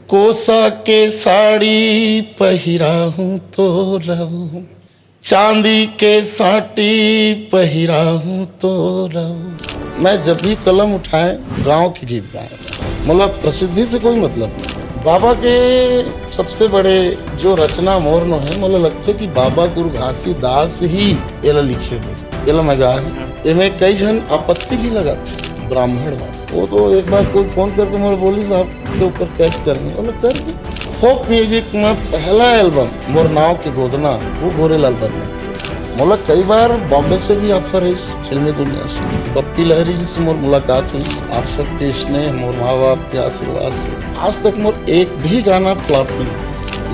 कोसा के साड़ी पहिरा हूँ तो रहूं, चांदी के साटी पहिरा हूँ तो रहूं। मैं जब भी कलम उठाए गांव के गीत गाए, मतलब प्रसिद्धि से कोई मतलब नहीं। बाबा के सबसे बड़े जो रचना मोर नो है, मुझे लगता है कि बाबा गुरु घासीदास ही एला लिखे हुए एला मैं गाए। इनमें कई जन आपत्ति भी लगाते ब्राह्मण में। वो तो एक बार कोई फोन करके मुझे बोली साहब के ऊपर कैसे करेंगे, बोले कर दी। फोक म्यूजिक में पहला एल्बम मोर नाव के गोदना वो गोरेलाल बर्मन। मतलब कई बार बॉम्बे से भी ऑफर है इस फिल्मी दुनिया से। पप्पी लहरी जी से मोर मुलाकात हुई, आप सब के स्नेह मोर माँ बाप के आशीर्वाद से आज तक मोर एक भी गाना फ्लॉप नहीं हुआ।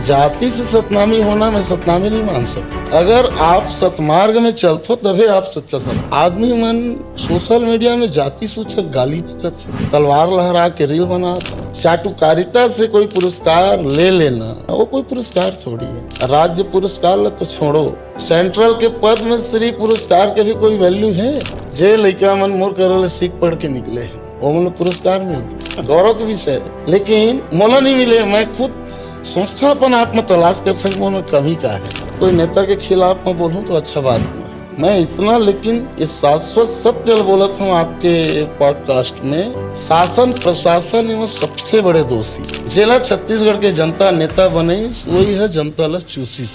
जाति से सतनामी होना मैं सतनामी नहीं मान सकता। अगर आप सतमार्ग में चलते हो तभी आप सच्चा सत। आदमी मन सोशल मीडिया में जाति सूचक गाली बकत है, तलवार लहरा के रील बनाता। चाटुकारिता से कोई पुरस्कार ले लेना वो कोई पुरस्कार थोड़ी है। राज्य पुरस्कार ले तो छोड़ो, सेंट्रल के पद में श्री पुरस्कार के भी कोई वैल्यू है? जे लड़का मन मोर करल सीख पढ़ के निकले वो मतलब पुरस्कार मिलते, गौरव के विषय। लेकिन मोला नहीं मिले। मैं खुद संस्थापन आप में तलाश कर सकूं में कमी का है। कोई नेता के खिलाफ मैं बोलूं तो अच्छा बात नहीं। मैं इतना लेकिन ये शाश्वत सत्य बोलत हूँ आपके पॉडकास्ट में, शासन प्रशासन एवं सबसे बड़े दोषी जेला छत्तीसगढ़ के जनता नेता बने वही है जनता ला चूसी।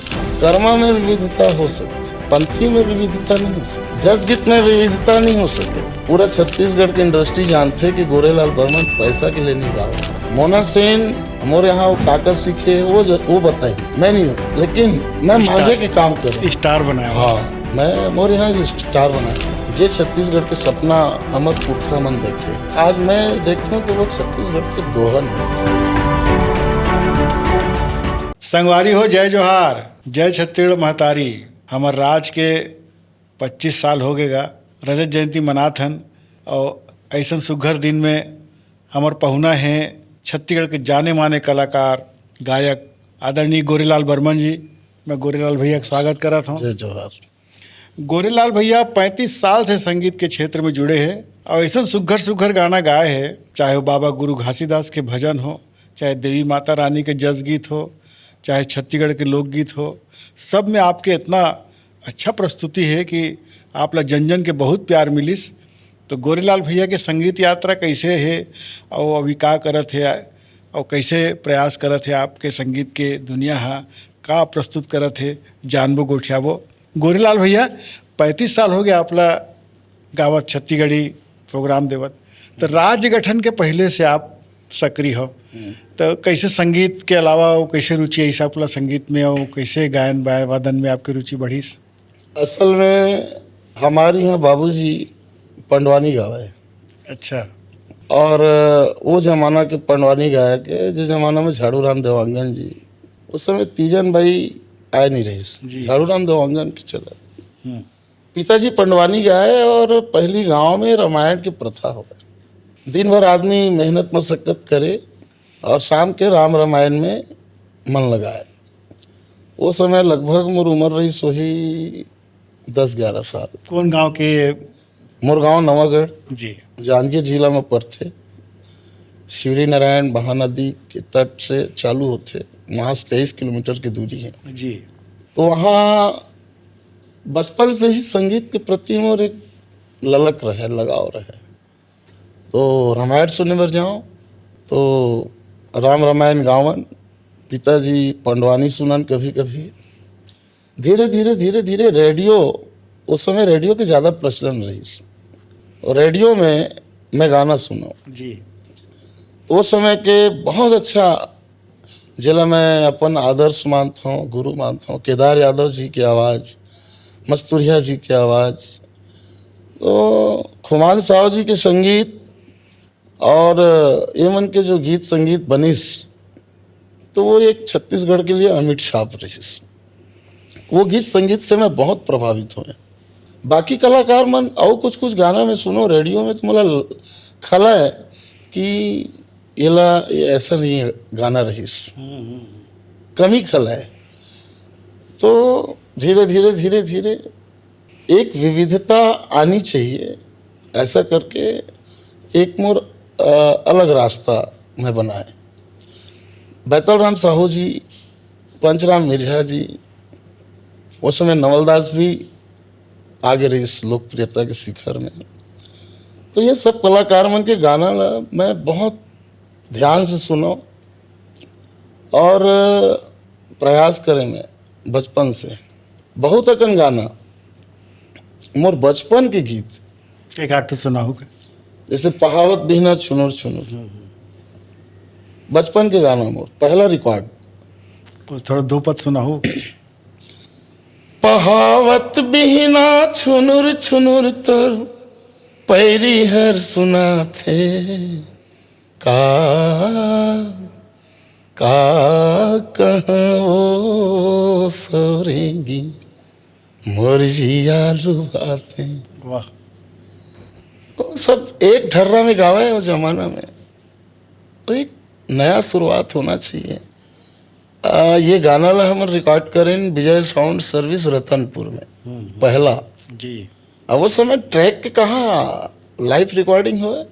कर्मा में विविधता हो सकती, पंथी में विविधता नहीं हो सकती, जस गीत में विविधता नहीं हो सके। पूरा छत्तीसगढ़ की इंडस्ट्री जानते कि गोरेलाल बर्मन पैसा के लिए नहीं गावा। मोना सेन मोरे यहाँ वो काकर सीखे वो बताई, मैं नहीं, लेकिन मैं मांझे के काम कर स्टार बनाया। हाँ, मैं मोरे यहाँ स्टार बनाया। ये छत्तीसगढ़ के सपना हमर पुरखा मन देखे, आज मैं देखता हूँ तो वो छत्तीसगढ़ के दोहन। संगवारी हो जय जोहार, जय छत्तीसगढ़ महतारी। हमार राज के 25 साल हो गएगा, रजत जयंती मनाथन। और ऐसा सुघर दिन में हमार पहुना है छत्तीसगढ़ के जाने माने कलाकार गायक आदरणीय गोरेलाल बर्मन जी। मैं गोरेलाल भैया का स्वागत कर रहा हूँ। जय जोहार। गोरेलाल भैया 35 साल से संगीत के क्षेत्र में जुड़े हैं और ऐसा सुघर सुघर गाना गाए हैं, चाहे वो बाबा गुरु घासीदास के भजन हो, चाहे देवी माता रानी के जस गीत हो, चाहे छत्तीसगढ़ के लोकगीत हो। सब में आपके इतना अच्छा प्रस्तुति है कि आप ला जन जन के बहुत प्यार मिलिस। तो गोरेलाल भैया के संगीत यात्रा कैसे है और अभी का करत है और कैसे प्रयास करत है आपके संगीत के दुनिया हाँ का प्रस्तुत करत है जानबो गोठियाबो। गोरेलाल भैया 35 साल हो गया आपला गावत छत्तीसगढ़ी प्रोग्राम देवत। तो राज्य गठन के पहले से आप सक्रिय हो, तो कैसे संगीत के अलावा कैसे रुचि ऐसा आपला संगीत में और कैसे गायन वादन में आपकी रुचि बढ़ी? असल में हमारे यहाँ बाबूजी पंडवानी गावे। अच्छा। और वो जमाना के पंडवानी गायक है जिस जमाना में झाड़ू राम देवांगन जी, उस समय तीजन भाई आए नहीं रही, झाड़ू राम देवांगन के चला। पिताजी पंडवानी गाए और पहली गांव में रामायण की प्रथा हो गई। दिन भर आदमी मेहनत मशक्कत करे और शाम के राम रामायण में मन लगाए। वो समय लगभग मोर उम्र रही सोही 10-11 साल। कौन गांव के? मोर गाँव नवागढ़ जी, जांजगीर जिला में पड़ते। शिवरी नारायण महानदी के तट से चालू होते, वहाँ से 23 किलोमीटर की दूरी है जी। तो वहाँ बचपन से ही संगीत के प्रति मोर एक ललक रहे, लगाव रहे। तो रामायण सुनने पर जाओ तो राम रामायण गावन, पिताजी पंडवानी सुनन कभी कभी। धीरे धीरे धीरे धीरे रेडियो, उस समय रेडियो के ज़्यादा प्रचलन रही और रेडियो में मैं गाना सुना जी। तो उस समय के बहुत अच्छा जिला मैं अपन आदर्श मानता हूँ, गुरु मानता हूँ, केदार यादव जी की आवाज़, मस्तूरिया जी की आवाज़, तो खुमान साहब जी के संगीत और एमन के जो गीत संगीत बनिस, तो वो एक छत्तीसगढ़ के लिए अमिट छाप रही। वो गीत संगीत से मैं बहुत प्रभावित हुए। बाकी कलाकार मन और कुछ कुछ गाना में सुनो रेडियो में तो मला खला है कि ये ऐसा नहीं है गाना रहीस, कमी खला है। तो धीरे धीरे धीरे धीरे एक विविधता आनी चाहिए, ऐसा करके एक मोर अलग रास्ता मैं बनाए। बैतल राम साहू जी, पंचराम मिर्झा जी, उस समय नवलदास भी आगे रही इस लोकप्रियता के शिखर में। तो ये सब कलाकार मन के गाना ला मैं बहुत ध्यान से सुनो और प्रयास करें मैं बचपन से बहुत अकन गाना मोर बचपन के गीत एक आठ तो सुना होगा। जैसे पहावत बिहना छुनुर छुनुर, बचपन के गाना मोर पहला रिकॉर्ड। कुछ थोड़ा दो पद सुना हो। पहावत बिहना छुनुर छुनुर तोर पैरी हर सुना थे, का कहाँ वो सोरेंगी मोर जिया लुभाते। वाह। तो सब एक ढर्रा में गावे हैं उस जमाना में, तो एक नया शुरुआत होना चाहिए। ये गाना ला हम रिकॉर्ड करें विजय साउंड सर्विस रतनपुर में पहला जी। अब उस समय ट्रैक के कहाँ लाइव रिकॉर्डिंग हुआ।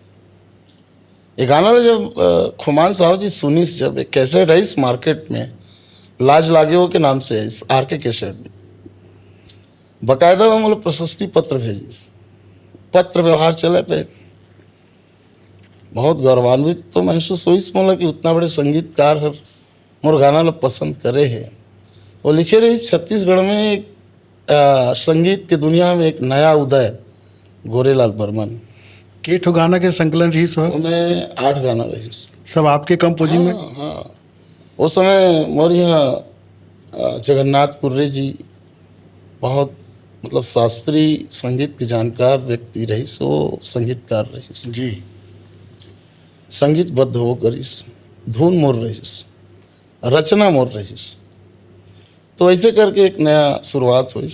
ये गाना ला जब खुमान साहब जी सुनीस, जब एक कैसेट है इस मार्केट में लाज लागे हो के नाम से है, इस आर के कैसेट, बाकायदा वो मतलब प्रशस्ति पत्र भेजी, पत्र व्यवहार चले पे बहुत गौरवान्वित तो महसूस हुई मतलब कि उतना बड़े संगीतकार हर मोर गाना लोग पसंद करे हैं। वो लिखे रही छत्तीसगढ़ में एक संगीत की दुनिया में एक नया उदय गोरेलाल बर्मन के ठो गाना के संकलन रही सो उन्हें 8 गाना रही सब आपके कंपोजिंग में। हाँ उस समय मोर यहाँ जगन्नाथ कुर्रे जी बहुत मतलब शास्त्रीय संगीत के जानकार व्यक्ति रही, सो संगीतकार रही जी। संगीतबद्ध हो करीस, धुन मोर रहीस, रचना मोर रहीस। तो ऐसे करके एक नया शुरुआत हुई।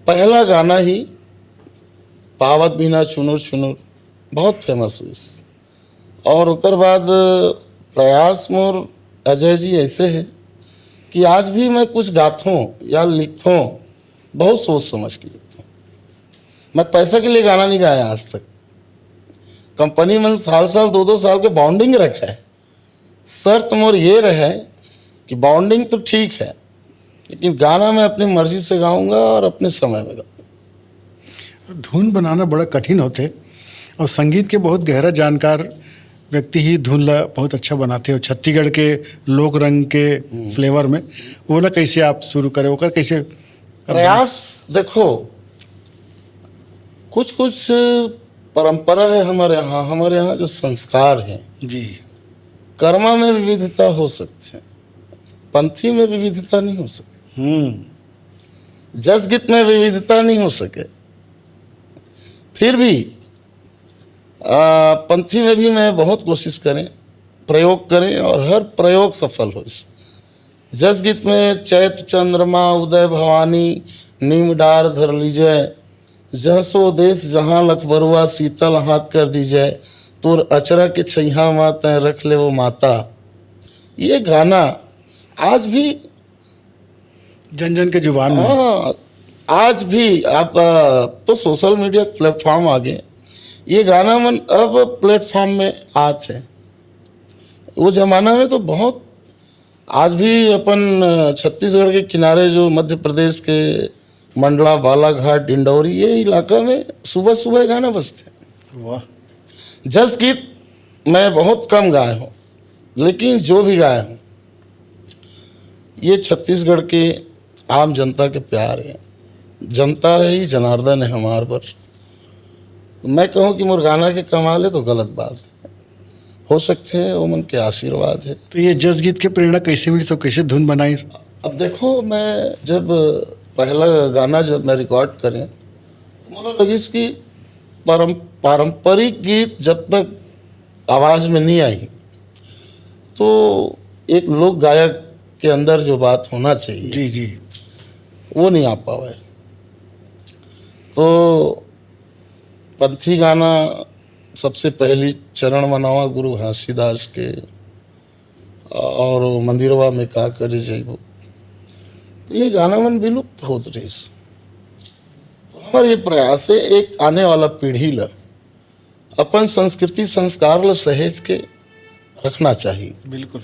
पहला गाना ही पावत बिना चुनुर चुनुर बहुत फेमस हुई और उसके बाद प्रयास मोर अजय जी ऐसे है कि आज भी मैं कुछ गाथों या लिखूँ बहुत सोच समझ के लिखता हूँ। मैं पैसा के लिए गाना नहीं गाया आज तक। कंपनी में साल 2-2 साल के बॉन्डिंग रखा है, शर्त मोर ये रहे कि बॉन्डिंग तो ठीक है लेकिन गाना मैं अपनी मर्जी से गाऊंगा और अपने समय में गाऊंगा। धुन बनाना बड़ा कठिन होते और संगीत के बहुत गहरा जानकार व्यक्ति ही धुन ला बहुत अच्छा बनाते हो। छत्तीसगढ़ के लोक रंग के फ्लेवर में वो ला कैसे आप शुरू करें, वो कैसे प्रयास। देखो कुछ कुछ परंपरा है हमारे यहाँ जो संस्कार हैं जी। कर्मा में विविधता हो सकती है, पंथी में विविधता नहीं हो सकती, जस गीत में विविधता नहीं हो सके। फिर भी पंथी में भी मैं बहुत कोशिश करें, प्रयोग करें और हर प्रयोग सफल हो। जस गीत में चैत चंद्रमा उदय भवानी नीम डार धर लीजय, जह सो देश जहाँ लख बरुआ शीतल हाथ कर दीजय, तोर अचरा के छैहा माता रख ले वो माता। ये गाना आज भी जन जन के जुबान में। हाँ आज भी आप तो सोशल मीडिया प्लेटफॉर्म आ गए, ये गाना मन अब प्लेटफॉर्म में आज है। वो जमाना में तो बहुत आज भी अपन छत्तीसगढ़ के किनारे जो मध्य प्रदेश के मंडला बालाघाट डिंडौरी ये इलाका में सुबह सुबह गाना बजते हैं। वाह। जस गीत मैं बहुत कम गाया हूँ लेकिन जो भी गाया हूँ ये छत्तीसगढ़ के आम जनता के प्यार है। जनता है ही जनार्दन है हमार पर। मैं कहूँ कि मोर गाना के कमाल है तो गलत बात है, हो सकते हैं वो मन के आशीर्वाद है। तो ये जस गीत के प्रेरणा कैसे मिली, सब कैसे धुन बनाई? अब देखो मैं जब पहला गाना जब मैं रिकॉर्ड करें तो मुझे लगी कि पारंपरिक गीत जब तक आवाज़ में नहीं आई तो एक लोक गायक के अंदर जो बात होना चाहिए जी जी वो नहीं आ पावा है। तो पंथी गाना सबसे पहली चरण मनावा गुरु घासीदास के और मंदिरवा में का करे जइबो, तो ये गाना मन विलुप्त होत रही। तो हमारे ये प्रयास है एक आने वाला पीढ़ी ला अपन संस्कृति संस्कार ला सहेज के रखना चाहिए। बिल्कुल।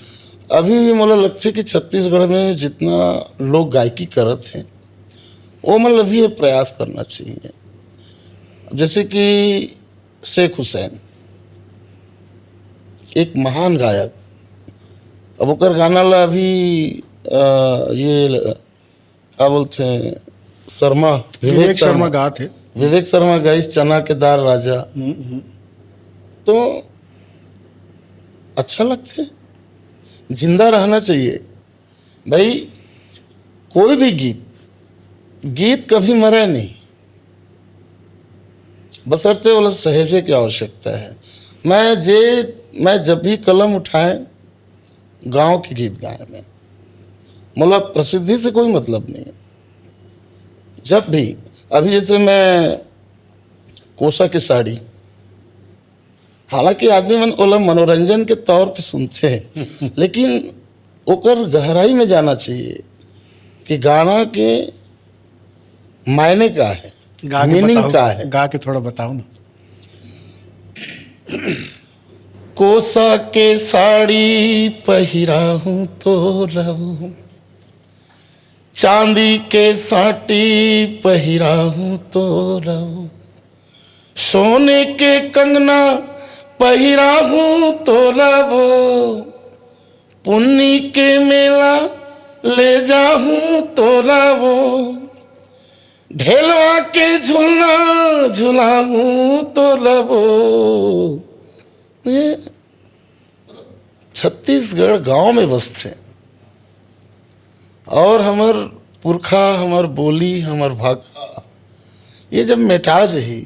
अभी भी मोला लगते कि छत्तीसगढ़ में जितना लोग गायकी करत हैं वो मतलब भी ये प्रयास करना चाहिए। जैसे कि शेख हुसैन एक महान गायक, अब ओकर गाना ला अभी ये क्या बोलते हैं शर्मा, विवेक शर्मा गात है। विवेक शर्मा गाइस चना के दार राजा, तो अच्छा लगते, जिंदा रहना चाहिए भाई। कोई भी गीत कभी मरे नहीं, बशर्ते वाला सहेजे की आवश्यकता है। मैं जब भी कलम उठाए गांव के गीत गाए में, मतलब प्रसिद्धि से कोई मतलब नहीं है। जब भी अभी जैसे मैं कोसा की साड़ी, हालांकि आदमी मन ओला मनोरंजन के तौर पे सुनते हैं लेकिन ओकर गहराई में जाना चाहिए कि गाना के मायने का है, मीनिंग का है। गा के थोड़ा बताओ ना। कोसा के साड़ी पहिरा हूँ तो रहूं, चांदी के साटी पहिरा हूँ तो रहूं, सोने के कंगना पहिरा हूँ तो रवो, पुन्नी के मेला ले जाऊं तो रवो, ढेलवा के झूलना झुलाऊं तो रवो। ये छत्तीसगढ़ गांव में बसते हैं और हमार पुरखा, हमार बोली, हमार भाषा ये जब मिटा जही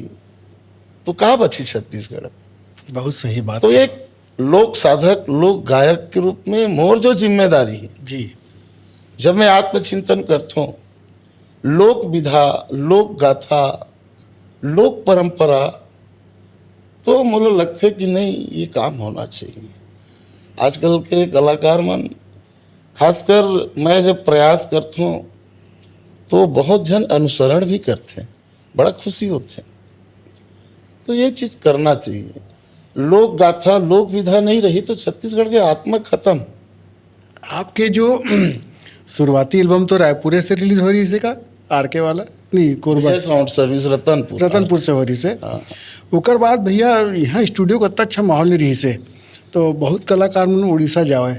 तो का बची छत्तीसगढ़ में। बहुत सही बात। तो एक लोक साधक, लोक गायक के रूप में मोर जो जिम्मेदारी है जी, जब मैं आत्मचिंतन करता हूँ, लोक विधा, लोक गाथा, लोक परंपरा, तो मुझे लगता है कि नहीं ये काम होना चाहिए। आजकल के कलाकार मन, खासकर मैं जब प्रयास करता हूँ तो बहुत जन अनुसरण भी करते हैं, बड़ा खुशी होते हैं। तो ये चीज़ करना चाहिए। लोक गाथा, लोक विधा नहीं रही तो छत्तीसगढ़ की आत्मा खत्म। आपके जो शुरुआती एल्बम तो रायपुर से रिलीज हो रही है, का आरके वाला नहीं, कोरबा साउंड सर्विस रतनपुर से हो रही से। ओकर बाद भैया यहाँ स्टूडियो का अच्छा माहौल नहीं रही से, तो बहुत कलाकार मन उड़ीसा जावे,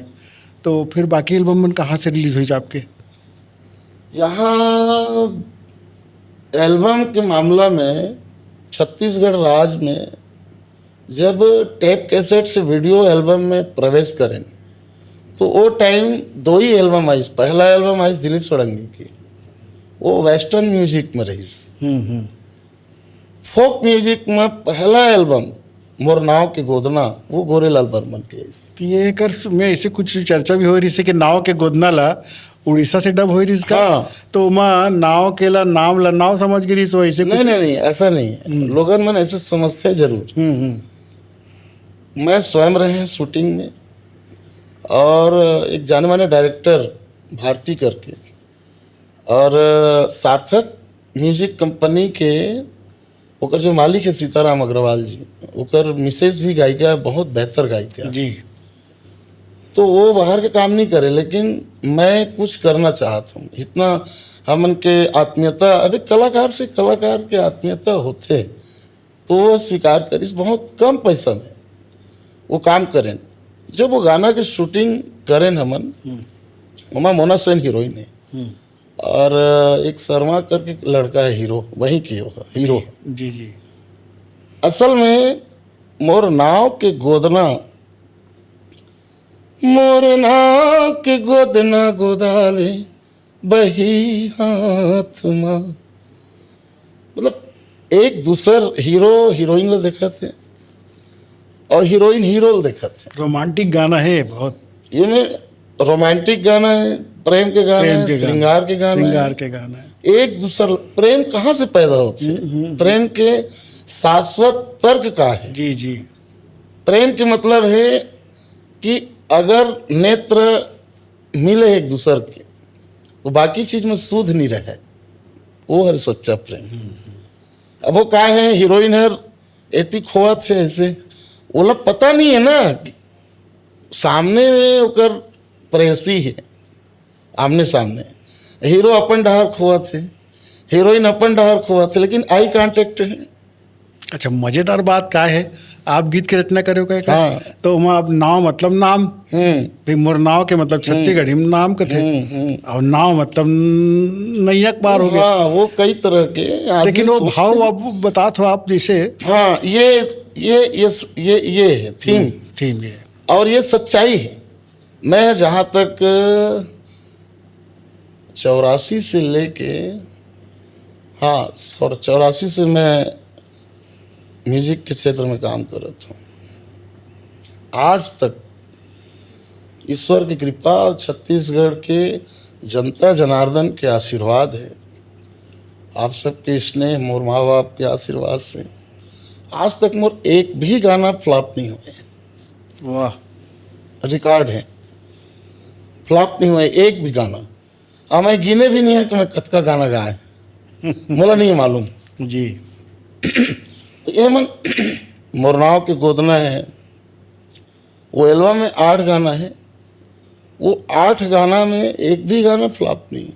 तो फिर बाकी एल्बम मन कहाँ से रिलीज हुई आपके? यहाँ एल्बम के मामला में छत्तीसगढ़ राज्य में जब टेप कैसेट से वीडियो एल्बम में प्रवेश करें तो वो टाइम दो ही एल्बम आई। पहला एल्बम आई दिलीप सोडंगी की, वो वेस्टर्न म्यूजिक में रही। फोक म्यूजिक में पहला एल्बम मोर नाव के गोदना, वो गोरेलाल बर्मन के। तो ये कर में ऐसे कुछ चर्चा भी हो रही है कि नाव के गोदना ला उड़ीसा से डब हो रही इसका। हाँ। तो माँ नाव के ला नाम ला नाव समझ गई सो ऐसे नहीं, ऐसा नहीं है। लोगन मन ऐसे समझते हैं जरूर। मैं स्वयं रहे हैं शूटिंग में, और एक जाने माने डायरेक्टर भारती करके, और सार्थक म्यूजिक कंपनी के ओकर जो मालिक है सीताराम अग्रवाल जी, ओकर मिसेज भी गायिका है, बहुत बेहतर गायिका जी। तो वो बाहर के काम नहीं करे, लेकिन मैं कुछ करना चाहता हूँ। इतना हमन के आत्मीयता, अभी कलाकार से कलाकार के आत्मीयता होते तो वो स्वीकार करिस, बहुत कम पैसा में वो काम करें। जब वो गाना के शूटिंग करें हमन, उमा मोना सेन हीरोइन है, और एक शर्मा करके लड़का है हीरो, वहीं की हीरो। जी जी। असल में मोर नाव के गोदना, मोर नाव के गोदना गोदाले बही हाथ माँ, मतलब एक दूसर हीरो हीरोइन ला देखा थे और हीरोइन हीरो ला देखा थे। रोमांटिक गाना है बहुत। ये में रोमांटिक गाना है, प्रेम के गाना है, श्रृंगार के गाना है। एक दूसरा प्रेम कहाँ से पैदा होती है? प्रेम के शाश्वत तर्क का है। जी जी। प्रेम के मतलब है कि अगर नेत्र मिले एक दूसरे के तो बाकी चीज में सूद नहीं रहे, वो है सच्चा प्रेम। अब वो क्या है, हीरोइन है एती खोआ थे ऐसे, वो लोग पता नहीं है ना सामने में ओकर प्रेयसी है आमने सामने। हीरो अपन डहार खोआ थे, हीरोइन अपन डहार खोआ थे, लेकिन आई कांटेक्ट है। अच्छा, मजेदार बात का है, आप गीत की रचना करे हो क्या? हाँ। तो वहाँ आप नाव मतलब नाम, भाई मोर नाव के मतलब छत्तीसगढ़ी में नाम के थे, और नाव मतलब नैया पार हो गया। हाँ, वो कई तरह के लेकिन वो भाव आप बता थो आप जैसे। हाँ, ये है थीम ये, और ये सच्चाई है। मैं जहाँ तक 84 से लेके, हाँ, 84 से मैं म्यूजिक के क्षेत्र में काम कर रहा था। आज तक ईश्वर की कृपा और छत्तीसगढ़ के जनता जनार्दन के आशीर्वाद है, आप सबके स्नेह, मोर माँ बाप के आशीर्वाद से आज तक मोर एक भी गाना फ्लॉप नहीं हुए। वाह, रिकॉर्ड है, फ्लॉप नहीं हुए एक भी गाना। और मैं गिने भी नहीं है कि मैं कतका गाना गाए, मुझे नहीं मालूम जी। ये मन मोरनाव के गोदना है, वो एल्बम में 8 गाना है, वो 8 गाना में एक भी गाना फ्लॉप नहीं।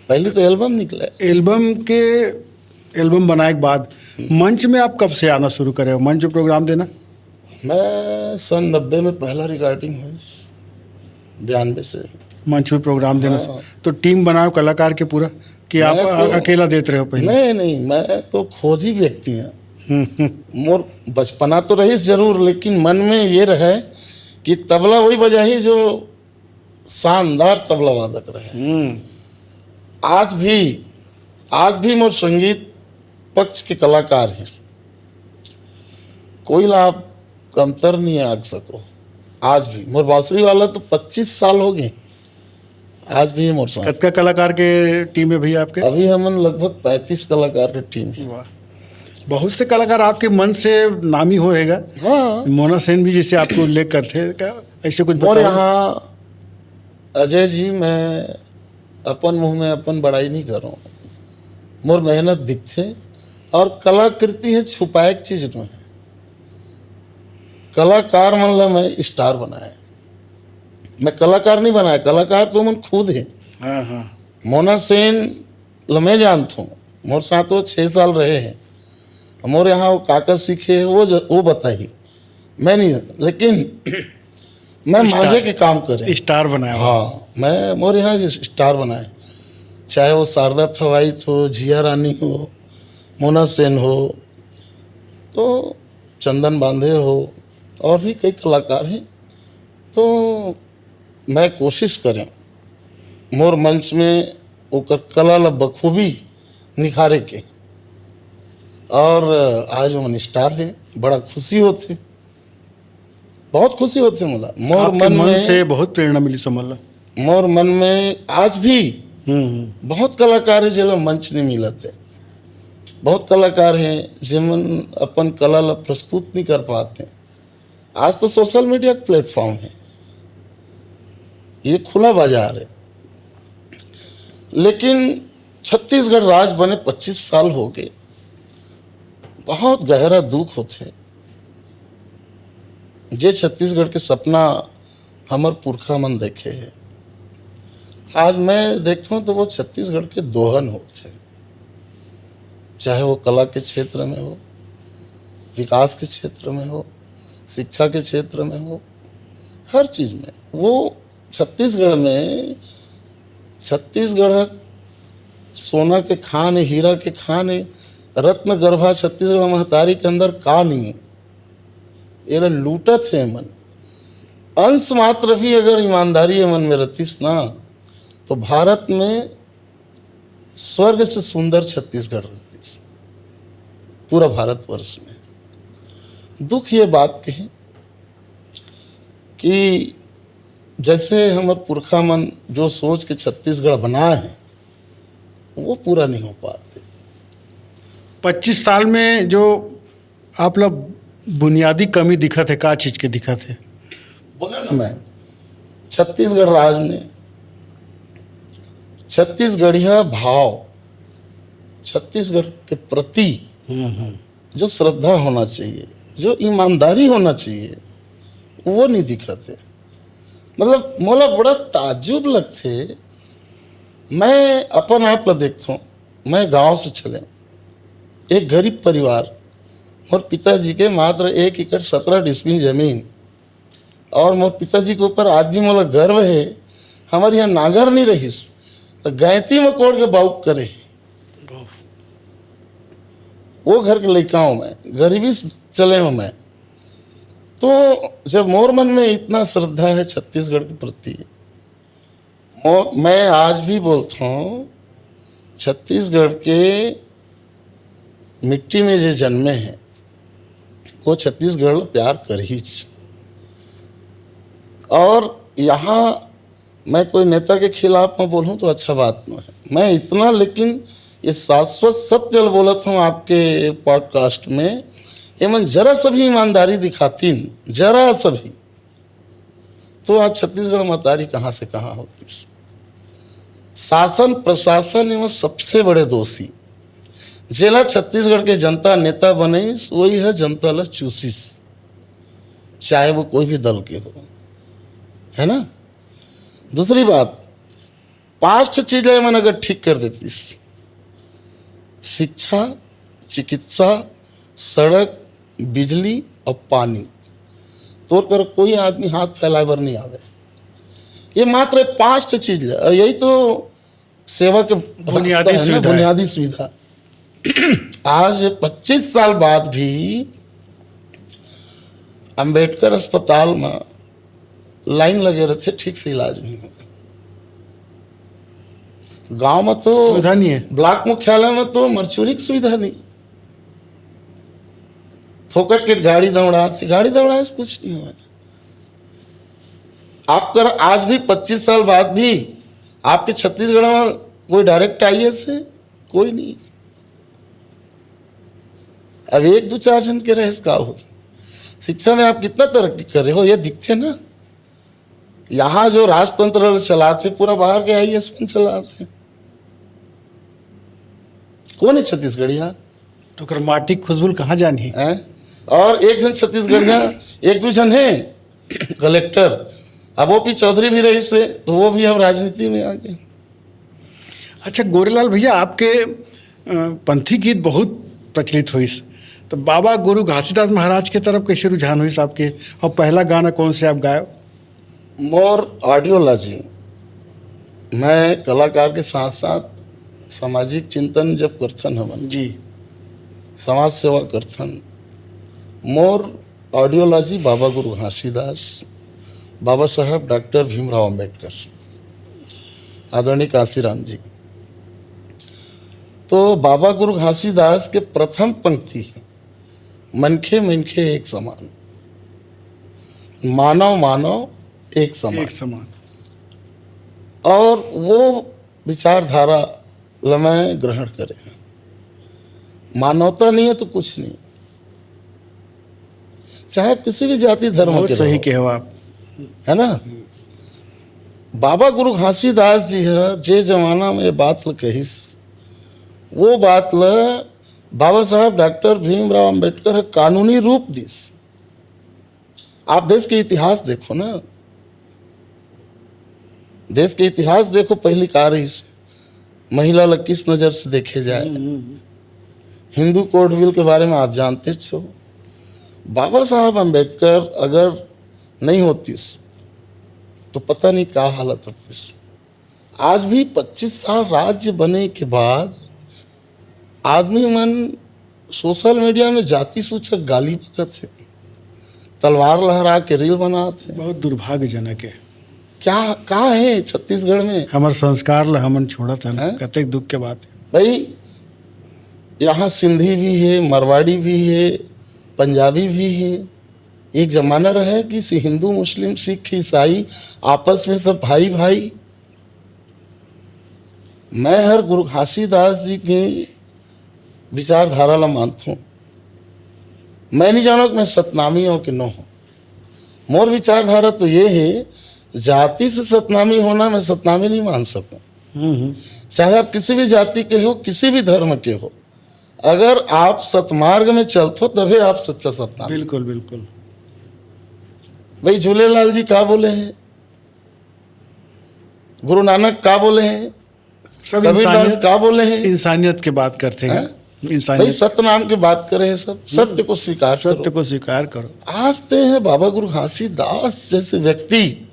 पहले तो एल्बम निकला। एल्बम बनाए के बाद मंच में आप कब से आना शुरू करे हो, मंच में प्रोग्राम देना? मैं सन 90 में पहला रिकॉर्डिंग हुई, 92 से मंच में प्रोग्राम देना। हाँ। तो टीम बनाओ कलाकार के पूरा कि आप तो अकेला देते रहे हो पहले? नहीं, मैं तो खोजी व्यक्ति हैं। मोर बचपना तो रही जरूर, लेकिन मन में ये रहे कि तबला वही बजाही जो शानदार तबला वादक रहे। आज भी मोर संगीत पक्ष के कलाकार हैं, कोई लाभ कमतर नहीं है आज सको। आज भी मोर बांसुरी वाला तो 25 साल हो गए, आज भी मोर साथ। कतका कलाकार के टीम है भैया आपके? अभी हमन लगभग 35 कलाकार के टीम है। वाह, बहुत से कलाकार आपके मन से नामी होएगा। हाँ, मोना सेन भी जैसे आपको उल्लेख करते क्या, ऐसे कुछ और बताओ? यहाँ अजय जी, मैं अपन मुंह में अपन बड़ाई नहीं कर रहा हूँ, मोर मेहनत दिखते और कलाकृति है छुपाए एक चीज में। कलाकार मन ला मैं स्टार बनाया, मैं कलाकार नहीं बनाया, कलाकार तो मन खुद है। हाँ। मोना सेन ला मैं जानता हूँ, मोर साथ वो 6 साल रहे हैं, मोर यहाँ वो काका सीखे वो बताई, मैं नहीं, लेकिन मैं मांझे के काम करे स्टार बनाया। हाँ, मैं मोर यहाँ स्टार बनाए, चाहे वो शारदा थवाइत हो, जिया रानी हो, मोना सेन हो, तो चंदन बांधे हो, और भी कई कलाकार हैं। तो मैं कोशिश करें मोर मंच में ओकर कला ला बखूबी निखारे के, और आज वो स्टार है, बड़ा खुशी होते, बहुत खुशी होती है। मला मोर मन से बहुत प्रेरणा मिली समझ। मोर मन में आज भी बहुत कलाकार है जिला मंच नहीं मिलते, बहुत कलाकार हैं जिमन अपन कला ला प्रस्तुत नहीं कर पाते। आज तो सोशल मीडिया का प्लेटफॉर्म है, ये खुला बाजार है, लेकिन छत्तीसगढ़ राज्य बने 25 साल हो गए, बहुत गहरा दुख होते। जे छत्तीसगढ़ के सपना हमर पुरखा मन देखे है, आज मैं देखता हूँ तो वो छत्तीसगढ़ के दोहन होते, चाहे वो कला के क्षेत्र में हो, विकास के क्षेत्र में हो, शिक्षा के क्षेत्र में हो, हर चीज में। वो छत्तीसगढ़ में, छत्तीसगढ़ सोना के खान है, हीरा के खान है, रत्न गर्भा छत्तीसगढ़ महतारी के अंदर का नहीं है, ये लूटत है मन। अंश मात्र भी अगर ईमानदारी मन में रतीस ना, तो भारत में स्वर्ग से सुंदर छत्तीसगढ़ रतीस, पूरा भारतवर्ष में। दुख ये बात के कि जैसे हमारे पुरखा मन जो सोच के छत्तीसगढ़ बनाए हैं, वो पूरा नहीं हो पाते। 25 साल में जो आप लोग बुनियादी कमी दिखत है, का चीज के दिखत है? बोले ना मैं, छत्तीसगढ़ राज्य में छत्तीसगढ़िया भाव, छत्तीसगढ़ के प्रति जो श्रद्धा होना चाहिए, जो ईमानदारी होना चाहिए, वो नहीं दिखते। मतलब मोला बड़ा ताज्जुब लगथे। मैं अपन आप ला देखता हूँ, मैं गांव से चले, एक गरीब परिवार, मोर पिताजी के मात्र 1 एकड़ 17 डिसमिल जमीन, और मोर पिताजी के ऊपर आज भी मोला गर्व है। हमारे यहाँ नागर नहीं रहीस तो गैती में कोड़ के बाउक करे। वो घर के लड़का हूँ मैं, गरीबी से चले हूँ मैं। तो जब मोर मन में इतना श्रद्धा है छत्तीसगढ़ के प्रति, मैं आज भी बोलता हूँ छत्तीसगढ़ के मिट्टी में जो जन्मे हैं वो छत्तीसगढ़ प्यार कर ही। और यहाँ मैं कोई नेता के खिलाफ में बोलूँ तो अच्छा बात नहीं है, मैं इतना, लेकिन ये शाश्वत सत्य बोलत हूँ आपके पॉडकास्ट में, एमन जरा सा भी ईमानदारी दिखाती, जरा सा भी, तो आज छत्तीसगढ़ मतारी कहाँ से कहाँ होती। शासन प्रशासन एवं सबसे बड़े दोषी जेला छत्तीसगढ़ के जनता नेता बने, वही है जनता ला चूसिस, चाहे वो कोई भी दल के हो, है ना। दूसरी बात, 5 चीजें मन अगर ठीक कर देती, शिक्षा, चिकित्सा, सड़क, बिजली और पानी, तो कर कोई आदमी हाथ फैलाए बर नहीं आवे। ये मात्र 5 चीज है, यही तो सेवा के बुनियादी सुविधा। आज 25 साल बाद भी अंबेडकर अस्पताल में लाइन लगे रहते, ठीक से इलाज नहीं होगा। गांव में तो सुविधा नहीं है, ब्लॉक मुख्यालय में तो मरचूरी की सुविधा नहीं, फोकट के गाड़ी दौड़ाते, गाड़ी दौड़ाए से कुछ नहीं हुआ। आपका आज भी 25 साल बाद भी आपके छत्तीसगढ़ में कोई डायरेक्ट आईएएस है? कोई नहीं। अब 1-2-4 जन के रहे का हो। शिक्षा में आप कितना तरक्की कर रहे हो ये दिखते ना। यहाँ जो राजतंत्र चलाते पूरा बाहर के आईएएस चलाते, कौन है छत्तीसगढ़िया? तो कर माटी खुशबुल कहाँ जानी है। और एक जन छत्तीसगढ़िया, 1-2 जन है कलेक्टर, अब वो पी चौधरी भी रही से, तो वो भी अब राजनीति में आ गए। अच्छा गोरेलाल भैया, आपके पंथी गीत बहुत प्रचलित हुई, तो बाबा गुरु घासीदास महाराज के तरफ कैसे रुझान हुई आपके, और पहला गाना कौन से आप गाए? मोर ऑडियोलॉजी, मैं कलाकार के साथ साथ सामाजिक चिंतन जब करथन हमन जी, समाज सेवा करथन, मोर ऑडियोलॉजी बाबा गुरु घासीदास, बाबा साहब डॉक्टर भीमराव अंबेडकर, आदरणीय कांसीराम जी। तो बाबा गुरु घासीदास के प्रथम पंक्ति है, मनखे मनखे एक समान, मानव मानव एक समान। और वो विचारधारा मैं ग्रहण करे, मानवता नहीं है तो कुछ नहीं, चाहे किसी भी जाति धर्म के सही कहो आप, है ना। बाबा गुरु घासीदास जी है जे जमाना में बात ल कहिस, वो बात ल बाबा साहब डॉक्टर भीमराव अंबेडकर कानूनी रूप दिस। आप देश के इतिहास देखो ना, देश के इतिहास देखो, पहली का रही महिला ल किस नजर से देखे जाए। हिंदू कोड बिल के बारे में आप जानते हो। बाबा साहब अंबेडकर अगर नहीं होती तो पता नहीं क्या हालत होती। आज भी 25 साल राज्य बने के बाद आदमी मन सोशल मीडिया में जाति सूचक गाली बकत है, तलवार लहरा के रील बनाते। बहुत दुर्भाग्यजनक है। क्या कहाँ है छत्तीसगढ़ में हमारे संस्कार ला हमन छोड़ा था, कतई दुख के बात है भाई। यहाँ सिंधी भी है, मरवाड़ी भी है, पंजाबी भी है। एक जमाना रहा कि हिंदू मुस्लिम सिख ईसाई आपस में सब भाई भाई। मैं हर गुरु घासीदास जी की विचारधारा ला मानता हूँ। मैं नहीं जाना कि मैं सतनामी हूँ कि न हो। मोर विचारधारा तो ये है, जाति से सतनामी होना मैं सतनामी नहीं मान सकूं। चाहे आप किसी भी जाति के हो, किसी भी धर्म के हो, अगर आप सतमार्ग में चलते हो तभी आप सच्चा सतनामी। बिल्कुल बिल्कुल। भाई झूलेलाल जी क्या बोले हैं, गुरु नानक का बोले हैं, सब कबीरदास का बोले हैं। इंसानियत की बात करते हैं, भाई इंसानियत, सत्य नाम की बात कर रहे हैं, सब सत्य को स्वीकार सत्य करो। को स्वीकार करो। आज ते हैं बाबा गुरु घासीदास जैसे व्यक्ति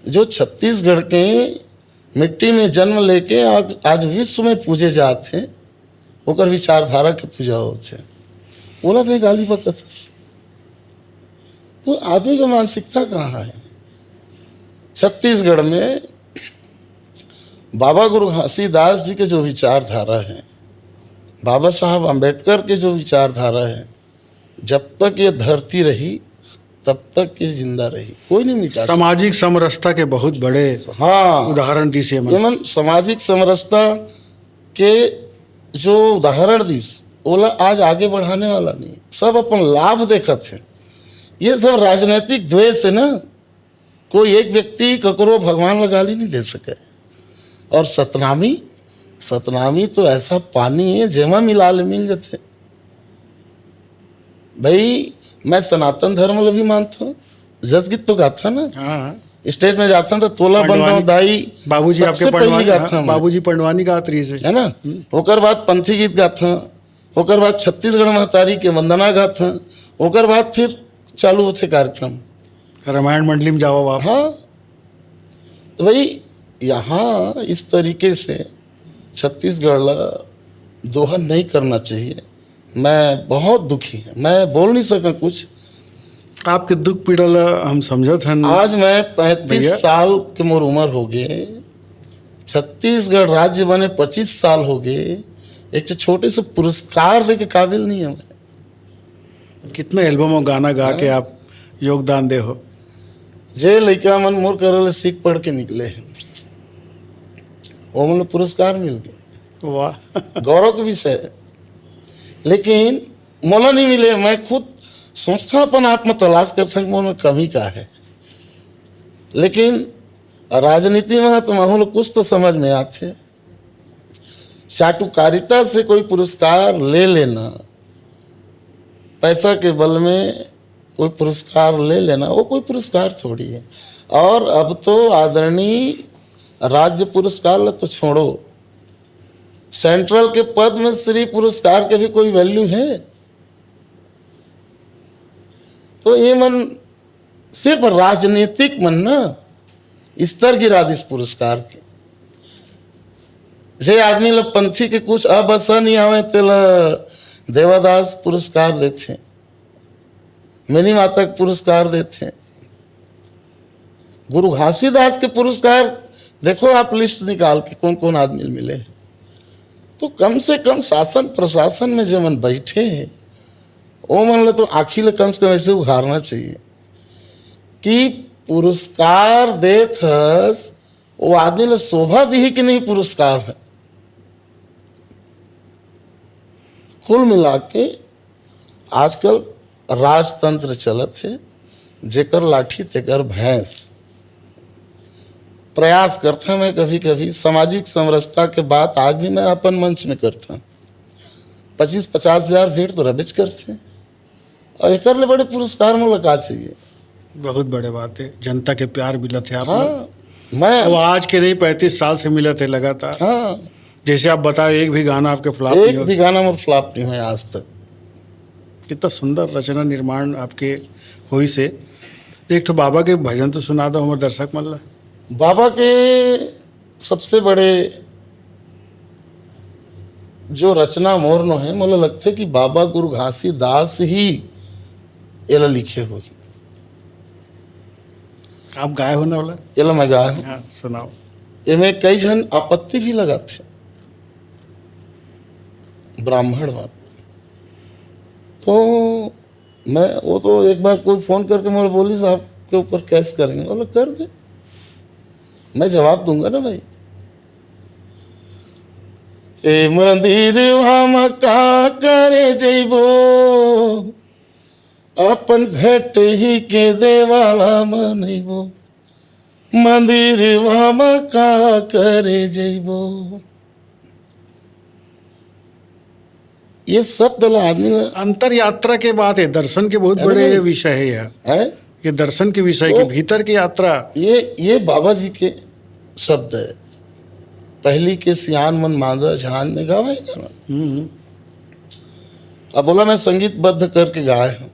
जो छत्तीसगढ़ के मिट्टी में जन्म लेके आज विश्व में पूजे जाते हैं, ओकर विचारधारा के पूजा होते हैं। बोला थे गाली बकत, तो आदमी का मानसिकता कहाँ है? छत्तीसगढ़ में बाबा गुरु घासीदास जी के जो विचारधारा है, बाबा साहब अम्बेडकर के जो विचारधारा है, जब तक ये धरती रही तब तक ये जिंदा रही, कोई नहीं मिटा सकता। सामाजिक समरसता के बहुत बड़े हाँ उदाहरण दी से मन सामाजिक समरसता के जो उदाहरण दिस ओला आज आगे बढ़ाने वाला नहीं, सब अपन लाभ देखत है। ये सब राजनीतिक द्वेष है ना, कोई एक व्यक्ति ककरो भगवान ला गाली नहीं दे सके। और सतनामी तो ऐसा पानी है जेमा मिला ले मिल जाते। भाई मैं सनातन धर्म ला भी मानता हूँ, जस गीत तो गाथा ना, हाँ, स्टेज में जाता तो तोला बंदा दाई बाबूजी आपके सबसे पहली गाथा पढ़वानी, मैं। बाबूजी पढ़वानी गात रही से, है ना। ओकर बाद पंथी गीत गाथा, ओकर बाद छत्तीसगढ़ महतारी के वंदना गाथा, ओकर बाद फिर चालू होते कार्यक्रम। रामायण मंडली में जाओ आप। हाँ, तो भाई यहाँ इस तरीके से छत्तीसगढ़ ला दोहन नहीं करना चाहिए। मैं बहुत दुखी है, मैं बोल नहीं सका कुछ। आपके दुख पीड़ा ला हम समझत हन। आज मैं 35 भैया। साल के मोर उम्र हो गए, छत्तीसगढ़ राज्य बने 25 साल हो गए, एक छोटे से पुरस्कार दे के काबिल नहीं है मैं। कितने एल्बम और गाना गा के आप योगदान दे हो। जे लड़का मन मोर करल सीख पढ़ के निकले हैं, वो मन पुरस्कार मिल गए, वाह, गौरव का विषय है। लेकिन मोला नहीं मिले। मैं खुद सोचता अपन आप में तलाश करता कि मोर में कमी का है, लेकिन राजनीति में तो माहौल कुछ तो समझ में आते। चाटुकारिता से कोई पुरस्कार ले लेना, पैसा के बल में कोई पुरस्कार ले लेना, वो कोई पुरस्कार थोड़ी है। और अब तो आदरणीय राज्य पुरस्कार ला तो छोड़ो, सेंट्रल के पद्म श्री पुरस्कार के भी कोई वैल्यू है? तो ये मन सिर्फ राजनीतिक मन ना स्तर गिरा दिस पुरस्कार के। जे आदमी ला पंथी के कुछ अब असर नहीं आवे तेला देवादास पुरस्कार देते, मिनी माता के पुरस्कार देते, गुरु घासीदास के पुरस्कार देखो आप लिस्ट निकाल के कौन कौन आदमी मिले। तो कम से कम शासन प्रशासन में जो मन बैठे हैं वो मन ले तो आखिर ले कम से कम ऐसे उघारना चाहिए कि पुरस्कार देत हस वो आदमी ले शोभा दी कि नहीं पुरस्कार है। कुल मिला के आजकल राजतंत्र चलत है, जेकर लाठी तेकर भैंस। प्रयास करता मैं कभी कभी सामाजिक समरसता के बात आज भी मैं अपन मंच में करता। 25-50 हजार भीड़ तो रबिच करते हैं, और एक ले बड़े पुरस्कार मुलाकात चाहिए। बहुत बड़े बात है, जनता के प्यार मिला थे आप। हाँ मैं वो आज के नहीं 35 साल से मिला थे लगातार। हाँ जैसे आप बताओ एक भी गाना आपके फ्लॉप नहीं एक हो। भी गाना मोर फ्लॉप नहीं हुआ आज तक। कितना सुंदर रचना निर्माण आपके हुई से। एक तो बाबा के भजन तो सुना दो हमारे दर्शक मन ला। बाबा के सबसे बड़े जो रचना मोर नो है, मुझे लगता है कि बाबा गुरु घासीदास ही एला लिखे हो। आप गाए हो ना वाला? एला मैं गाया हूँ। हाँ, सुनाओ। इनमें कई जन आपत्ति भी लगाते, ब्राह्मण में। तो मैं वो तो एक बार कोई फोन करके मुझे बोली साहब के ऊपर केस करेंगे, बोला कर दे, मैं जवाब दूंगा ना भाई। ए मंदिर हम का करे जइबो, अपन घट ही के देवाला मनइबो, मंदिर हम का करे जइबो। ये शब्द आदमी अंतर यात्रा के बात है, दर्शन के बहुत बड़े विषय है यह। है। ये दर्शन के विषय के भीतर की यात्रा। ये बाबा जी के शब्द है, पहली के सियान मन मांदर झान में गावे गाना। अब बोला मैं संगीतबद्ध करके गाए हूँ,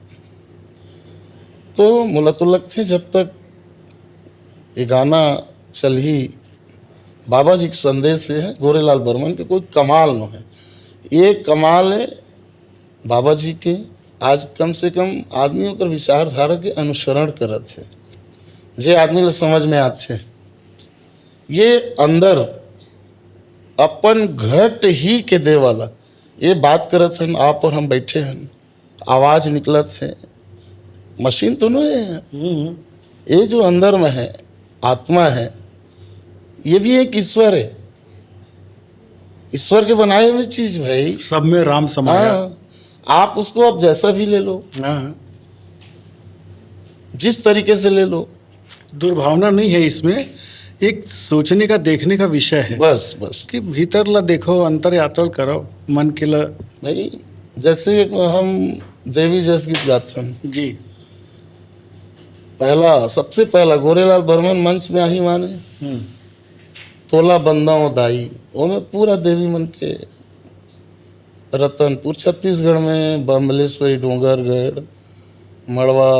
तो मुला तो लगते जब तक ये गाना चल ही बाबा जी के संदेश से है, गोरेलाल बर्मन के कोई कमाल न है। ये कमाल है बाबा जी के। आज कम से कम आदमियों कर विचारधारा के अनुसरण करत है, जे आदमी ले समझ में आते। ये अंदर अपन घट ही के दे वाला ये बात करत हैं, आप और हम बैठे हैं, आवाज निकलत है, मशीन तो नहीं है। ये जो अंदर में है आत्मा है, ये भी एक ईश्वर है, ईश्वर के बनाए हुए चीज भाई। सब में राम समाया। हाँ, आप उसको अब जैसा भी ले लो, हाँ, जिस तरीके से ले लो, दुर्भावना नहीं है इसमें, एक सोचने का देखने का विषय है। बस बस कि भीतर ला देखो, अंतर यात्रा करो मन के ला। भाई जैसे एक हम देवी जस गीत गाते हैं, जी, पहला सबसे पहला गोरेलाल बर्मन मंच में आही माने तोला बंदाओ दाई, वो में पूरा देवी मन के रतनपुर छत्तीसगढ़ में बमलेश्वरी, डोंगरगढ़, मड़वा,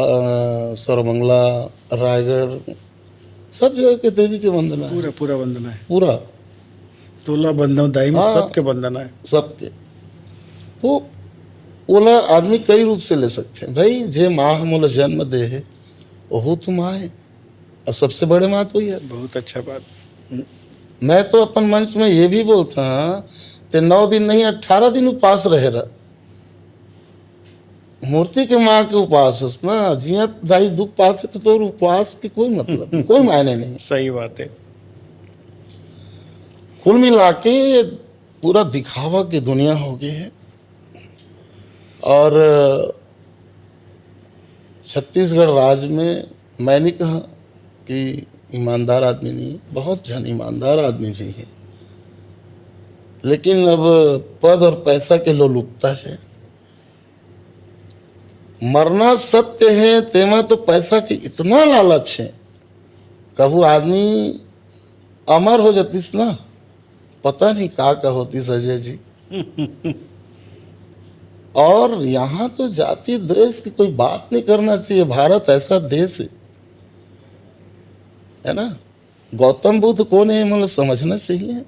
सरमंगला, रायगढ़, सब जगह के देवी के वंदना है, पूरा पूरा वंदना है। पूरा तोला बंधव दाई में हाँ। सबके वंदना है। सबके। तो ओला आदमी कई रूप से ले सकते हैं भाई। जे माँ मोला जन्म दे है वह तुम आए, और सबसे बड़े माँ तो ये है। बहुत अच्छा बात। मैं तो अपन मंच में ये भी बोलता हाँ, ते 9 दिन नहीं 18 दिन उपवास रहे रहा, मूर्ति के माँ के उपवास है ना। जिया दाई दुख पाते तो उपवास के कोई मतलब नहीं, कोई मायने नहीं। सही बात है। कुल मिला के पूरा दिखावा की दुनिया हो गई है, और छत्तीसगढ़ राज्य में मैंने कहा कि ईमानदार आदमी नहीं, बहुत जन ईमानदार आदमी भी है, लेकिन अब पद और पैसा के लोलुपता है। मरना सत्य है, तेमा तो पैसा के इतना लालच है, कबू आदमी अमर हो जातीस ना, पता नहीं का होती अजय जी। और यहाँ तो जाति देश की कोई बात नहीं करना चाहिए। भारत ऐसा देश है ना। गौतम बुद्ध कौन है मतलब समझना चाहिए।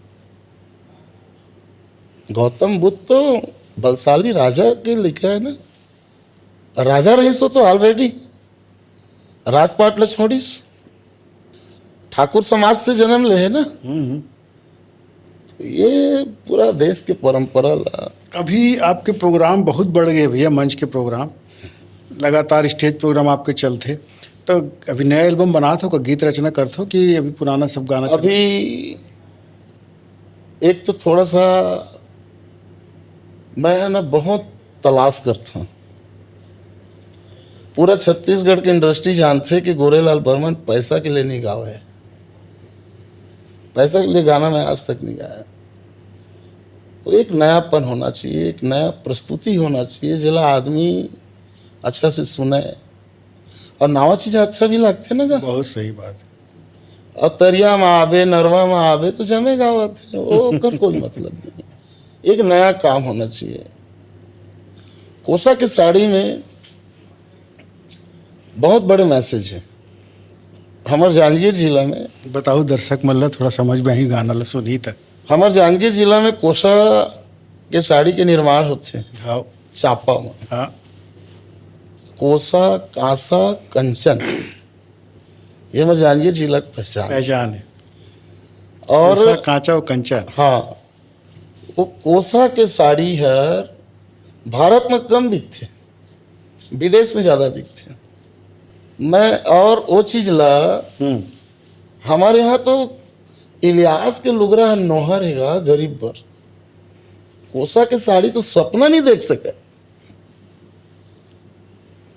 गौतम बुद्ध तो बलशाली राजा के लिखा है ना, राजा रही सो तो ऑलरेडी राजपाट ल छोड़ीस, ठाकुर समाज से जन्म ले है ना। ये पूरा देश के परंपरा ला। अभी आपके प्रोग्राम बहुत बढ़ गए भैया, मंच के प्रोग्राम लगातार, स्टेज प्रोग्राम आपके चलते, तो अभी नया एल्बम बना था, गीत रचना करते हो कि अभी पुराना सब गाना चल? अभी एक तो थोड़ा सा मैं है ना बहुत तलाश करता हूँ। पूरा छत्तीसगढ़ की इंडस्ट्री जानते कि गोरेलाल बर्मन पैसा के लिए नहीं गावा है, पैसा के लिए गाना मैं आज तक नहीं गाया। तो एक नयापन होना चाहिए, एक नया प्रस्तुति होना चाहिए, जिला आदमी अच्छा से सुने, और नवा चीज़ अच्छा भी लगते ना गा। बहुत सही बात। और तरिया में आवे, नरवा में आवे तो जमे गावत है, वो कर कोई मतलब नहीं। एक नया काम होना चाहिए। कोसा की साड़ी में बहुत बड़े मैसेज है। हमारे जांजगीर जिला में, बताओ दर्शक मल्ला थोड़ा समझ में ही गाना ला सुनी था। हमारे जांजगीर जिला में कोसा के साड़ी के निर्माण होते हैं। हाँ चापा में हाँ, कोसा, कांसा, कंचन, ये हमारे जांजगीर जिला की पहचान है। पहचान है। और कोसा, कांचा और कंचा। हाँ, वो कोसा के साड़ी है भारत में कम बिकते, विदेश में ज़्यादा बिकते। मैं और वो चीज़ ला, हमारे यहाँ तो इलियास के लुगरा नोहर हैगा गरीब पर, कोसा के साड़ी तो सपना नहीं देख सके।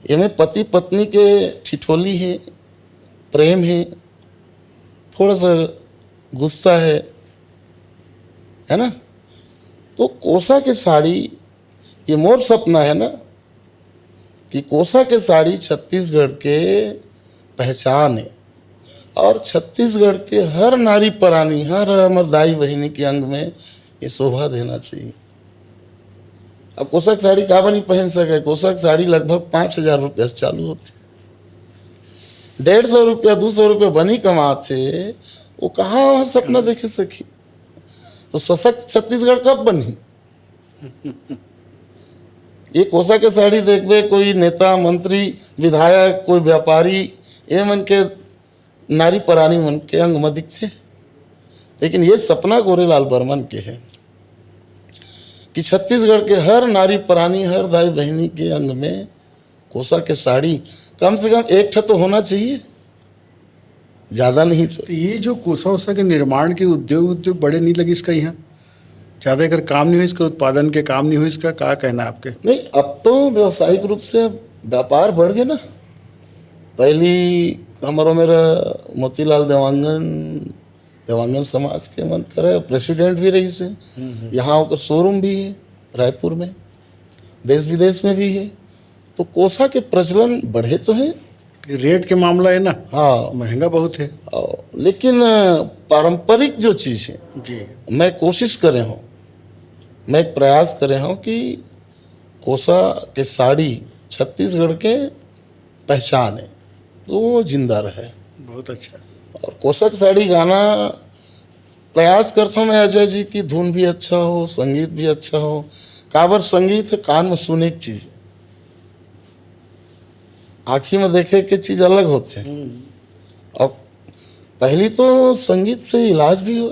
इनमें पति पत्नी के ठिठोली है, प्रेम है, थोड़ा सा गुस्सा है ना। तो कोसा के साड़ी, ये मोर सपना है ना कि कोसा के साड़ी छत्तीसगढ़ के पहचान है। और छत्तीसगढ़ के हर नारी प्राणी, हर हमर दाई बहिनी के अंग में ये शोभा देना चाहिए। अब कोसक साड़ी काबर नहीं पहन सके? कोसक साड़ी लगभग 5,000 रुपया से चालू होती, 150 रुपया 200 रुपया बनी कमाते, वो कहाँ सपना देखे सकी? तो सशक्त छत्तीसगढ़ कब बनी? ये कोसा के साड़ी देखबे, कोई नेता मंत्री विधायक कोई व्यापारी ये मन के नारी प्राणी मन के अंग में दिखते, लेकिन ये सपना गोरेलाल बर्मन के है कि छत्तीसगढ़ के हर नारी प्राणी, हर दाई बहिनी के अंग में कोसा के साड़ी कम से कम एक ठो तो होना चाहिए, ज़्यादा नहीं तो। तो ये जो कोसा वोसा के निर्माण के उद्योग बड़े नहीं लगे इसका, यहाँ ज़्यादा अगर काम नहीं हो इसका, उत्पादन के काम नहीं हो इसका, क्या कहना है आपके? नहीं, अब तो व्यावसायिक रूप से व्यापार बढ़ गया ना। पहली हमारा मेरा मोतीलाल देवांगन समाज के मन करे प्रेसिडेंट भी रही से, यहाँ का शोरूम भी है रायपुर में, देश विदेश में भी है। तो कोसा के प्रचलन बढ़े तो हैं, रेट के मामला है ना, हाँ महंगा बहुत है। लेकिन पारंपरिक जो चीज़ है जी, मैं कोशिश करे हूँ, मैं एक प्रयास करे हूँ कि कोसा के साड़ी छत्तीसगढ़ के पहचान है तो वो जिंदा रहे। बहुत अच्छा। और कोसा की साड़ी गाना प्रयास करता हूँ मैं अजय जी की धुन भी अच्छा हो, संगीत भी अच्छा हो। काबर संगीत है कान में सुने की चीज़, आँखी में देखे के चीज़ अलग होते हैं। और पहली तो संगीत से इलाज भी हो,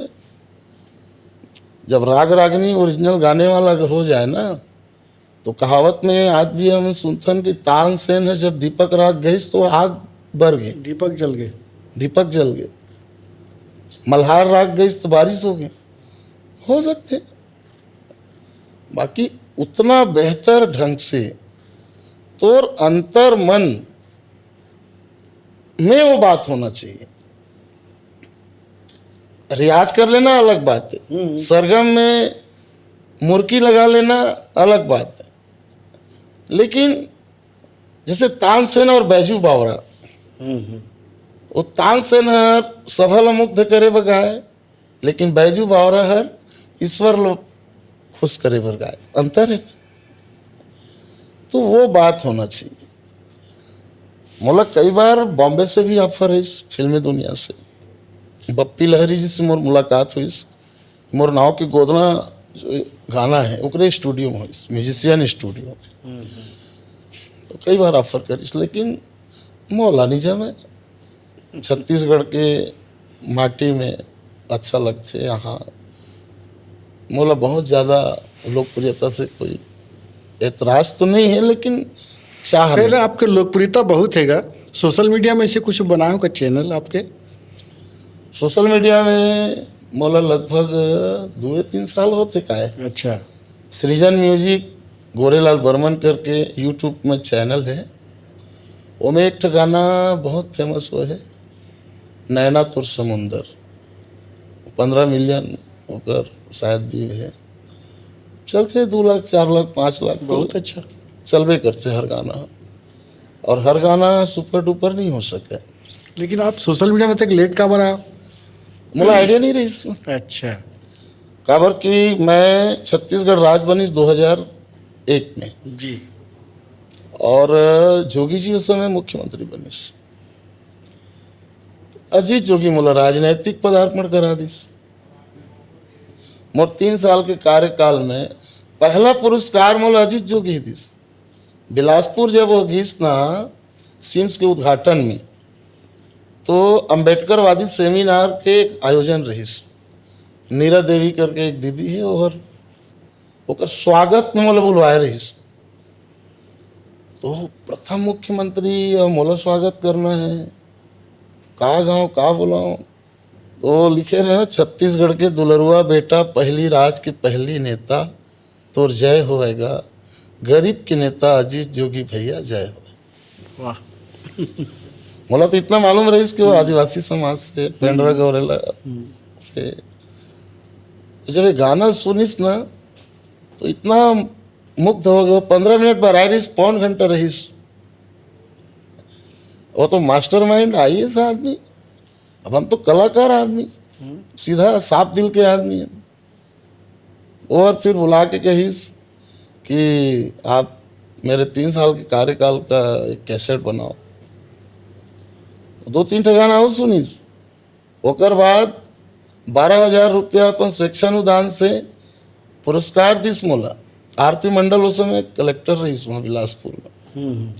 जब राग रागनी ओरिजिनल गाने वाला अगर हो जाए ना, तो कहावत में आज भी हमें सुनथन कि तानसेन है जब दीपक राग गई तो आग बर गई, दीपक जल गए, दीपक जल गए। मल्हार राग गई तो बारिश हो सकते। बाकी उतना बेहतर ढंग से तोर अंतर मन में वो बात होना चाहिए। रियाज कर लेना अलग बात है, सरगम में मुर्की लगा लेना अलग बात है, लेकिन जैसे तानसेन और बैजू बावरा, वो तानसेन हर सफल मुग्ध करे बगाए, लेकिन बैजू बावरा हर ईश्वर लोग खुश करे बगाए, अंतर है। तो वो बात होना चाहिए। मोला कई बार बॉम्बे से भी ऑफर है इस फिल्मी दुनिया से, बप्पी लहरी जी से मोर मुलाकात हुई, मोर नाव के गोदना जो गाना है ओकरे स्टूडियो में हुई, म्यूजिशियन स्टूडियो में। तो कई बार ऑफर करिस, लेकिन मोला नहीं जा, मैं छत्तीसगढ़ के माटी में अच्छा लगते यहाँ। मोला बहुत ज़्यादा लोकप्रियता से कोई एतराज़ तो नहीं है, लेकिन चाह फिर आपके लोकप्रियता बहुत हैगा। सोशल मीडिया में से कुछ बनाए हो का चैनल आपके? सोशल मीडिया में मोला लगभग 2-3 साल होते का है। अच्छा। सृजन म्यूजिक गोरेलाल बर्मन करके यूट्यूब में चैनल है, वो में एक गाना बहुत फेमस हुआ है, नैना तुर समुंदर, 15 मिलियन होकर शायद भी है, चलते 2 लाख 4 लाख 5 लाख, बहुत अच्छा चलबे करते हर गाना। और हर गाना सुपर डुपर नहीं हो सके। लेकिन आप सोशल मीडिया में तक लेट का बनाया? मुझे आइडिया नहीं रही इसमें। अच्छा। काबर कि मैं छत्तीसगढ़ राज बनी 2001 में जी। और जोगी जी उस समय मुख्यमंत्री बने, अजीत जोगी मोला राजनैतिक पदार्पण करा दी। मोर 3 साल के कार्यकाल में पहला पुरस्कार मोला अजीत जोगी दी। बिलासपुर जब वो गीस ना सिम्स के उद्घाटन में, तो अम्बेडकरवादी सेमिनार के एक आयोजन रही, नीरा देवी करके एक दीदी है, और ओकर स्वागत में मोला बुलवाए रही। तो प्रथम मुख्यमंत्री और मोला स्वागत करना है, का गाँव का बुलाऊं, तो लिखे रहे छत्तीसगढ़ के दुलरुआ बेटा, पहली राज के पहली नेता, तोर जय होएगा, गरीब के नेता अजीत जोगी भैया जय हो। वाह। मोला तो इतना मालूम रही कि वो आदिवासी समाज से, पेंड्रा गौरेला से। जब ये गाना सुनिस ना तो इतना मुग्ध हो गया। 15 मिनट बराए रही, 1.25 घंटा रही। वो तो मास्टर माइंड आई है आदमी, अब हम तो कलाकार आदमी, सीधा साफ दिल के आदमी हैं। और फिर बुला के कहीस कि आप मेरे 3 साल के कार्यकाल का एक कैसेट बनाओ। 2-3 ठे गाना और सुनीस। ओकर बाद 12,000 रुपया अपन स्वेच्छानुदान से पुरस्कार दिस मोला। आरपी मंडल उस समय कलेक्टर रही वहाँ बिलासपुर में।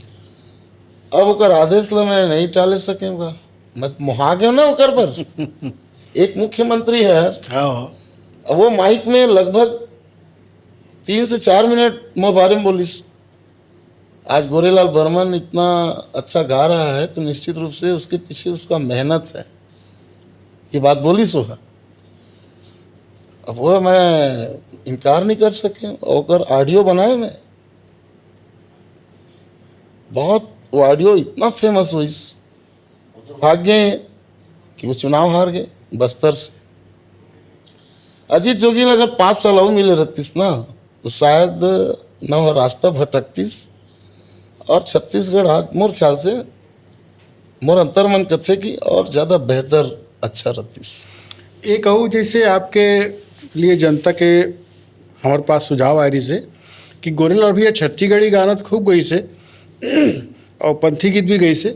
अब ओकर आदेश ला मैं नहीं टाले सकेगा, मैं मुहा गया ना ओकर पर। एक मुख्यमंत्री है, हाँ अब वो माइक में लगभग 3 से 4 मिनट मोर बारे में बोलिस। आज गोरेलाल बर्मन इतना अच्छा गा रहा है तो निश्चित रूप से उसके पीछे उसका मेहनत है, ये बात बोली सो है। अब वो मैं इनकार नहीं कर सके। और ऑडियो बनाए मैं, बहुत वो ऑडियो इतना फेमस हुई, भाग्य है कि वो चुनाव हार गए बस्तर से। अजीत जोगी अगर 5 साल और मिले रहतीस ना तो शायद न वो रास्ता भटकतीस और छत्तीसगढ़ आज मोर ख्याल से मोर अंतर्मन कथे की और ज़्यादा बेहतर अच्छा रहतीस। एक कहूँ जैसे आपके लिए जनता के हमारे पास सुझाव आ रही से कि गोरेलाल भैया छत्तीसगढ़ी गाना तो खूब गई से और पंथी गीत भी गई से,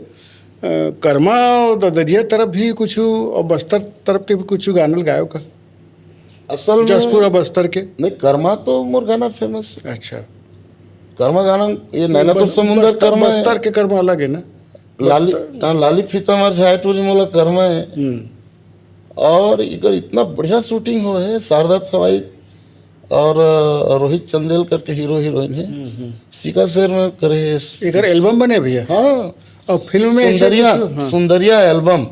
कर्मा और ददरिया तरफ भी कुछ और बस्तर तरफ के भी कुछ गाना गायो का असल में जसपुर और बस्तर के? नहीं, कर्मा तो मोर गाना फेमस है। अच्छा, कर्मा गाना ये नैना तो समुंदर कर्मा है। बस्तर के कर्मा अलग है ना। लाली फीता मार झाय टूरी मोला कर्मा है। और इकर इतना बढ़िया शूटिंग हो है। शारदा सवाई और रोहित चंदेल करके हीरो हीरोइन है, सीका शेर में करे। इधर एल्बम बने भैया? हाँ, और फिल्म में सुंदरिया, सुंदरिया एल्बम।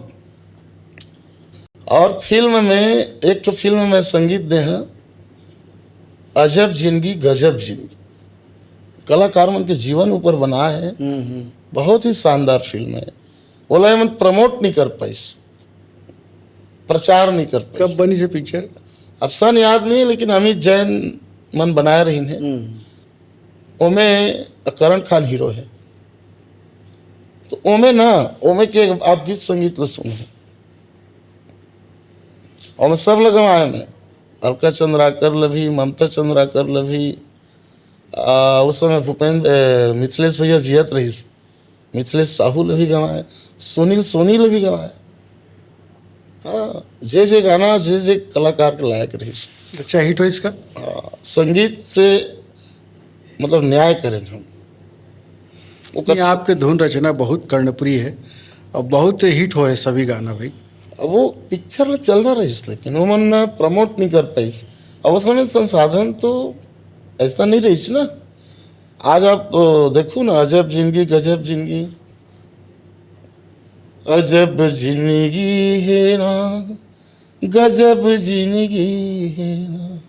और फिल्म में एक तो फिल्म में संगीत दे हैं अजब जिंदगी गजब जिंदगी, कलाकार मन के जीवन ऊपर बना है। बहुत ही शानदार फिल्म है। बोला मन प्रमोट नहीं कर पाई, प्रचार नहीं कर पाई। कब बनी से पिक्चर? अब सन याद नहीं, लेकिन अमित जैन मन बनाए रही है। ओमे करण खान हीरो है, तो ओमे ना ओमे के आप गीत संगीत लो सुनो। ओमे सब लगवाए में अलका चंद्राकर लभी, ममता चंद्राकर लभी, उस समय भूपेंद्र मिथिलेश भैया जियत रही, मिथिलेश साहू लभी गवाए, सुनील सोनी लभी गवाए। हाँ, जे गाना जे कलाकार के लायक रही। अच्छा हिट हो इसका? संगीत से मतलब न्याय करें हम। आपके धुन रचना बहुत कर्णप्रिय है और बहुत हिट हो है सभी गाना भाई। अब वो पिक्चर चलना रही, लेकिन वो मन प्रमोट नहीं कर पाई। अब उस समय संसाधन तो ऐसा नहीं रही ना। आज आप देखो ना, अजब जिंदगी गजब जिंदगी, अजब जिंदगी है ना गजब जिंदगी है ना,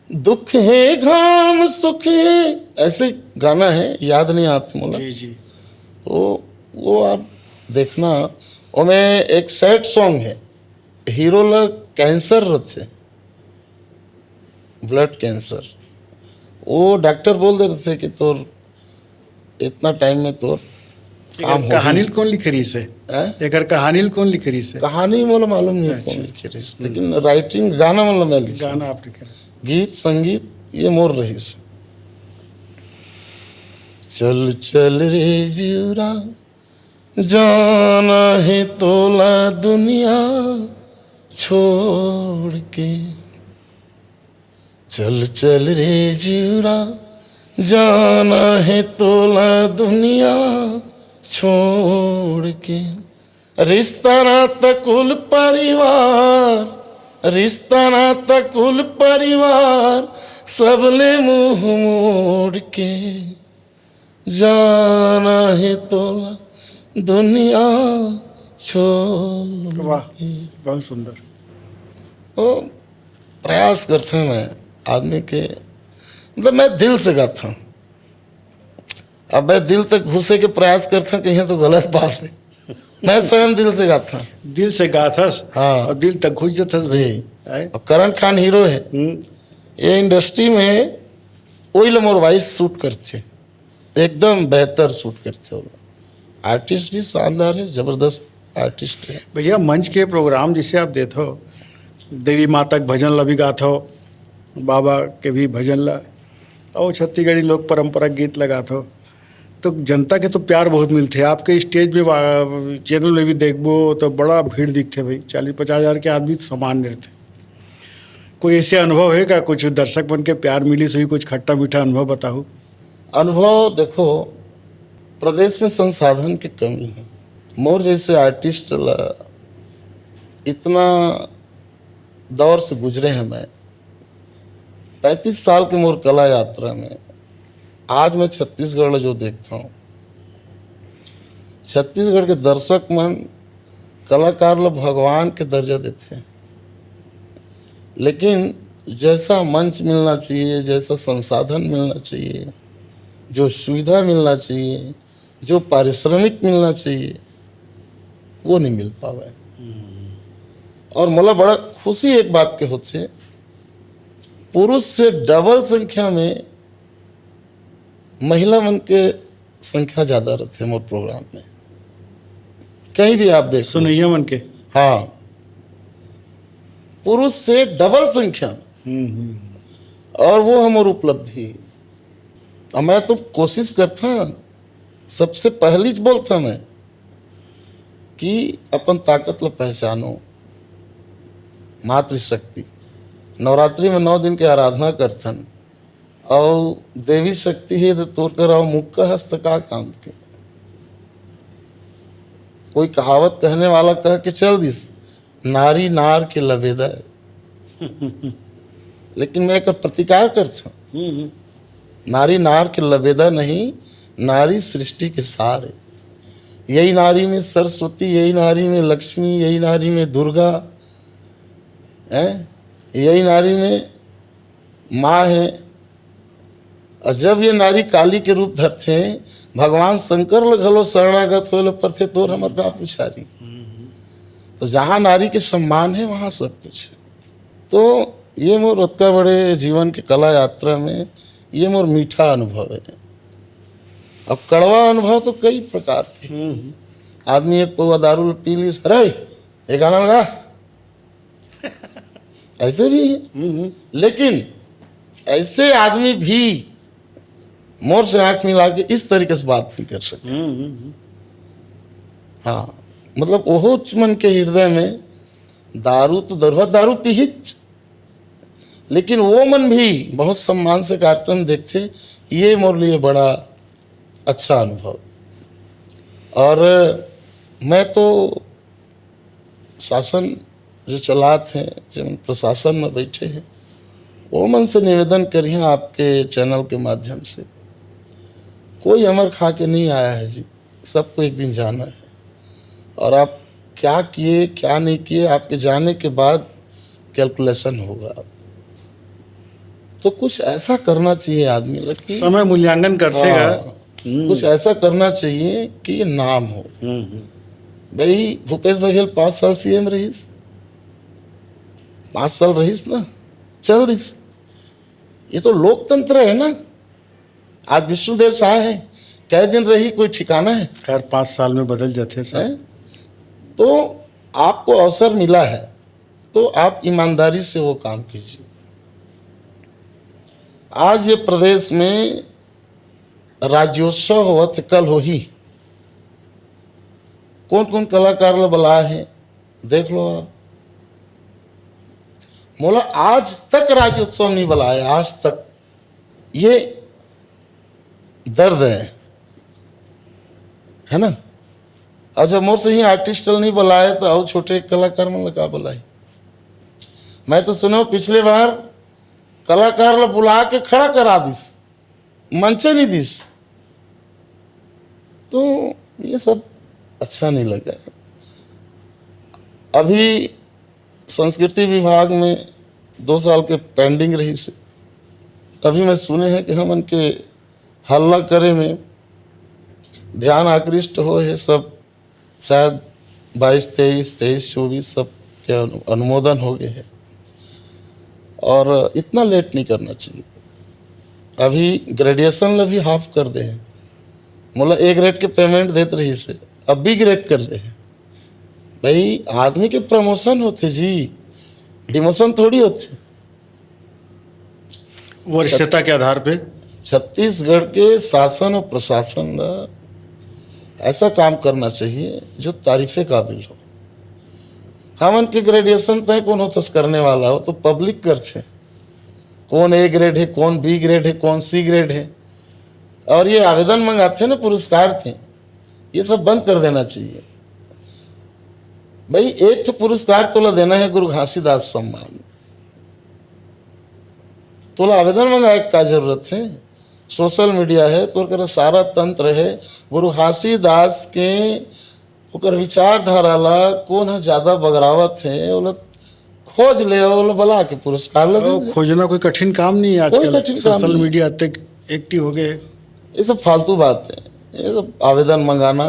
दुख है घाम सुख है, ऐसे गाना है, याद नहीं आती मुझे। जी जी। तो वो आप देखना। और में एक सैड सॉन्ग है, हीरो ला कैंसर रहते, ब्लड कैंसर। वो डॉक्टर बोल दे रहे थे कि तोर इतना टाइम में तोर कहानी कौन लिख रही से? एक कहानी कौन लिख रही से? कहानी मोला मालूम नहीं है कौन लिख रही, लेकिन राइटिंग गाना मतलब मैं लिखा। गाना आप लिखे? गीत संगीत ये मोर रही से। चल चल रे जीरा जाना है तोला दुनिया छोड़ के, चल चल रे जीरा जाना है तोला दुनिया छोड़ के, रिश्ता नाता कुल परिवार, रिश्ता नाता कुल परिवार सबने मुंह मोड़ के, जाना है तोला दुनिया छोड़। वाह, बहुत सुंदर। वो प्रयास करते हैं मैं आदमी के, मतलब मैं दिल से गाता हूँ। अब मैं दिल तक घुसे के प्रयास करता हूँ, कहीं तो गलत बात है। मैं स्वयं दिल से गाता हूँ। दिल से गाथस? हाँ, और दिल तक घुस जाता जी। और करण खान हीरो है ये इंडस्ट्री में, वही लोग मोर वॉइस शूट करते, एकदम बेहतर शूट करते हो। आर्टिस्ट भी शानदार है, जबरदस्त आर्टिस्ट है। भैया मंच के प्रोग्राम जिसे आप देते हो, देवी माता के भजन ला भी गाते हो, बाबा के भी भजन ला, और छत्तीसगढ़ी लोक परंपरा गीत लगाते हो, तो जनता के तो प्यार बहुत मिलते हैं। आपके स्टेज पे चैनल में भी देखबो तो बड़ा भीड़ दिखते भाई, 40-50 हज़ार के आदमी सामान्य रहते। कोई ऐसे अनुभव है क्या, कुछ दर्शक बन के प्यार मिली सही, कुछ खट्टा मीठा अनुभव बताओ। अनुभव देखो, प्रदेश में संसाधन की कमी है। मोर जैसे आर्टिस्ट इतना दौर से गुजरे हैं। मैं 35 साल की मोर कला यात्रा में आज मैं छत्तीसगढ़ जो देखता हूँ, छत्तीसगढ़ के दर्शक मन कलाकार लोग भगवान के दर्जा देते हैं। लेकिन जैसा मंच मिलना चाहिए, जैसा संसाधन मिलना चाहिए, जो सुविधा मिलना चाहिए, जो पारिश्रमिक मिलना चाहिए, वो नहीं मिल पावे। और मला बड़ा खुशी एक बात के होते, पुरुष से डबल संख्या में महिला मन के संख्या ज्यादा रहते हैं मोर प्रोग्राम में। कहीं भी आप देख सुनैया मन के, हाँ, पुरुष से डबल संख्या में, और वो हमारी उपलब्धि। और मैं तो कोशिश करता, सबसे पहली बोलता मैं कि अपन ताकत ला पहचानो, मातृशक्ति। नवरात्रि में 9 दिन के आराधना करथन, और देवी शक्ति है तो तोर कराओ मुक्का हस्त का काम के। कोई कहावत कहने वाला कह के चल दिस, नारी नार के लबेदा है। लेकिन मैं एक प्रतिकार करता हूँ, नारी नार के लबेदा नहीं, नारी सृष्टि के सार है। यही नारी में सरस्वती, यही नारी में लक्ष्मी, यही नारी में दुर्गा है, यही नारी में माँ है। और जब ये नारी काली के रूप धरते हैं, भगवान शंकर लगलो शरणागत हो परथे तोर हमर का पुछारी। तो जहाँ नारी के सम्मान है वहाँ सब कुछ है। तो ये मोर रत्का बड़े जीवन के कला यात्रा में ये मोर मीठा अनुभव है। अब कड़वा अनुभव तो कई प्रकार के। आदमी एक पौवा दारू पी ली, अरे ये गाना लगा, ऐसे भी है। लेकिन ऐसे आदमी भी मोर से आंख मिला के इस तरीके से बात नहीं कर सकते। हाँ, मतलब ओहो मन के हृदय में दारू तो दारू पीहिच, लेकिन वो मन भी बहुत सम्मान से कार्यक्रम देखते। ये मोर लिए बड़ा अच्छा अनुभव। और मैं तो शासन जो चलाते हैं, जो प्रशासन में बैठे हैं, वो मन से निवेदन करिए आपके चैनल के माध्यम से, कोई अमर खा के नहीं आया है जी, सबको एक दिन जाना है। और आप क्या किए क्या नहीं किए, आपके जाने के बाद कैलकुलेशन होगा। तो कुछ ऐसा करना चाहिए आदमी लगे, समय मूल्यांकन करतेगा। कुछ ऐसा करना चाहिए कि ये नाम हो। भाई भूपेश बघेल 5 साल सीएम रहीस, 5 साल रहीस ना, चल रहीस। ये तो लोकतंत्र है ना। आज विष्णुदेव शाह है, कै दिन रही कोई ठिकाना है? खैर 5 साल में बदल जाते हैं। तो आपको अवसर मिला है तो आप ईमानदारी से वो काम कीजिए। आज ये प्रदेश में राज्योत्सव हुआ थे, कल हो ही। कौन कौन कलाकार लोग बुलाए हैं देख लो आप। मोला आज तक राज्योत्सव नहीं बुलाया, आज तक। ये दर्द है ना। और जब मोर से ही आर्टिस्ट नहीं बुलाए तो और छोटे कलाकार मन लगा बुलाए। मैं तो सुनो पिछले बार कलाकार ला बुला के खड़ा करा दिस, मंचे नहीं दिस। तो ये सब अच्छा नहीं लगा। अभी संस्कृति विभाग में 2 साल के पेंडिंग रही से, तभी मैं सुने हैं कि हम उनके हल्ला करे में ध्यान आकृष्ट हो है। सब शायद 22, 23, 24 सब के अनुमोदन हो गए हैं। और इतना लेट नहीं करना चाहिए। अभी ग्रेजुएशन भी हाफ कर दे हैं, मतलब A ग्रेड के पेमेंट देते रही से, अब B ग्रेड कर दे हैं। भाई आदमी के प्रमोशन होते जी, डिमोशन थोड़ी होते। वरिष्ठता के आधार पे छत्तीसगढ़ के शासन और प्रशासन का ऐसा काम करना चाहिए जो तारीफे काबिल हो। हमन के ग्रेजुएशन तय कौन हो करने वाला हो तो पब्लिक करते, कौन ए ग्रेड है, कौन बी ग्रेड है, कौन सी ग्रेड है, और ये आवेदन मंगाते हैं ना पुरस्कार के, ये सब बंद कर देना चाहिए। भाई एक तो पुरस्कार तोला देना है गुरु घासीदास सम्मान, तोला आवेदन मंगाए का जरूरत है? सोशल मीडिया है तो कर सारा तंत्र है, गुरु घासीदास के ओकर विचारधारा ला कौन है ज्यादा बगरावत है, ओला खोज ले, ओला बुला के पुरस्कार लगे। खोजना कोई कठिन काम नहीं है कोई आजकल, कठिन काम सोशल नहीं। मीडिया तक एक्टिव हो गए। ये सब फालतू बात है, ये सब आवेदन मंगाना,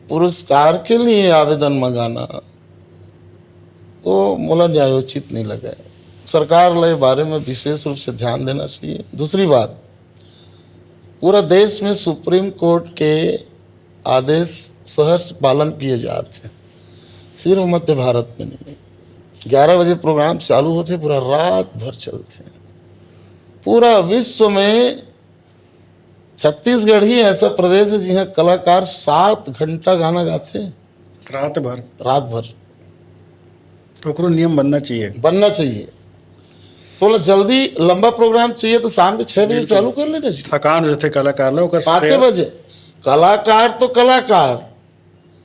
पुरस्कार के लिए आवेदन मंगाना, वो मोला न्यायोचित नहीं लगा। सरकार ले बारे में विशेष रूप से ध्यान देना चाहिए। दूसरी बात, पूरा देश में सुप्रीम कोर्ट के आदेश सहर्ष पालन किए जाते हैं, सिर्फ मध्य भारत में नहीं। 11 बजे प्रोग्राम चालू होते, पूरा रात भर चलते हैं। पूरा विश्व में छत्तीसगढ़ ही ऐसा प्रदेश है जहाँ कलाकार 7 घंटा गाना गाते हैं रात भर। तो ओकरो नियम बनना चाहिए। बनना चाहिए। तो जल्दी लंबा प्रोग्राम चाहिए तो शाम के 6 बजे चालू कर लेना चाहिए। थकान हो जाते कलाकार लोग 5 बजे। कलाकार तो कलाकार,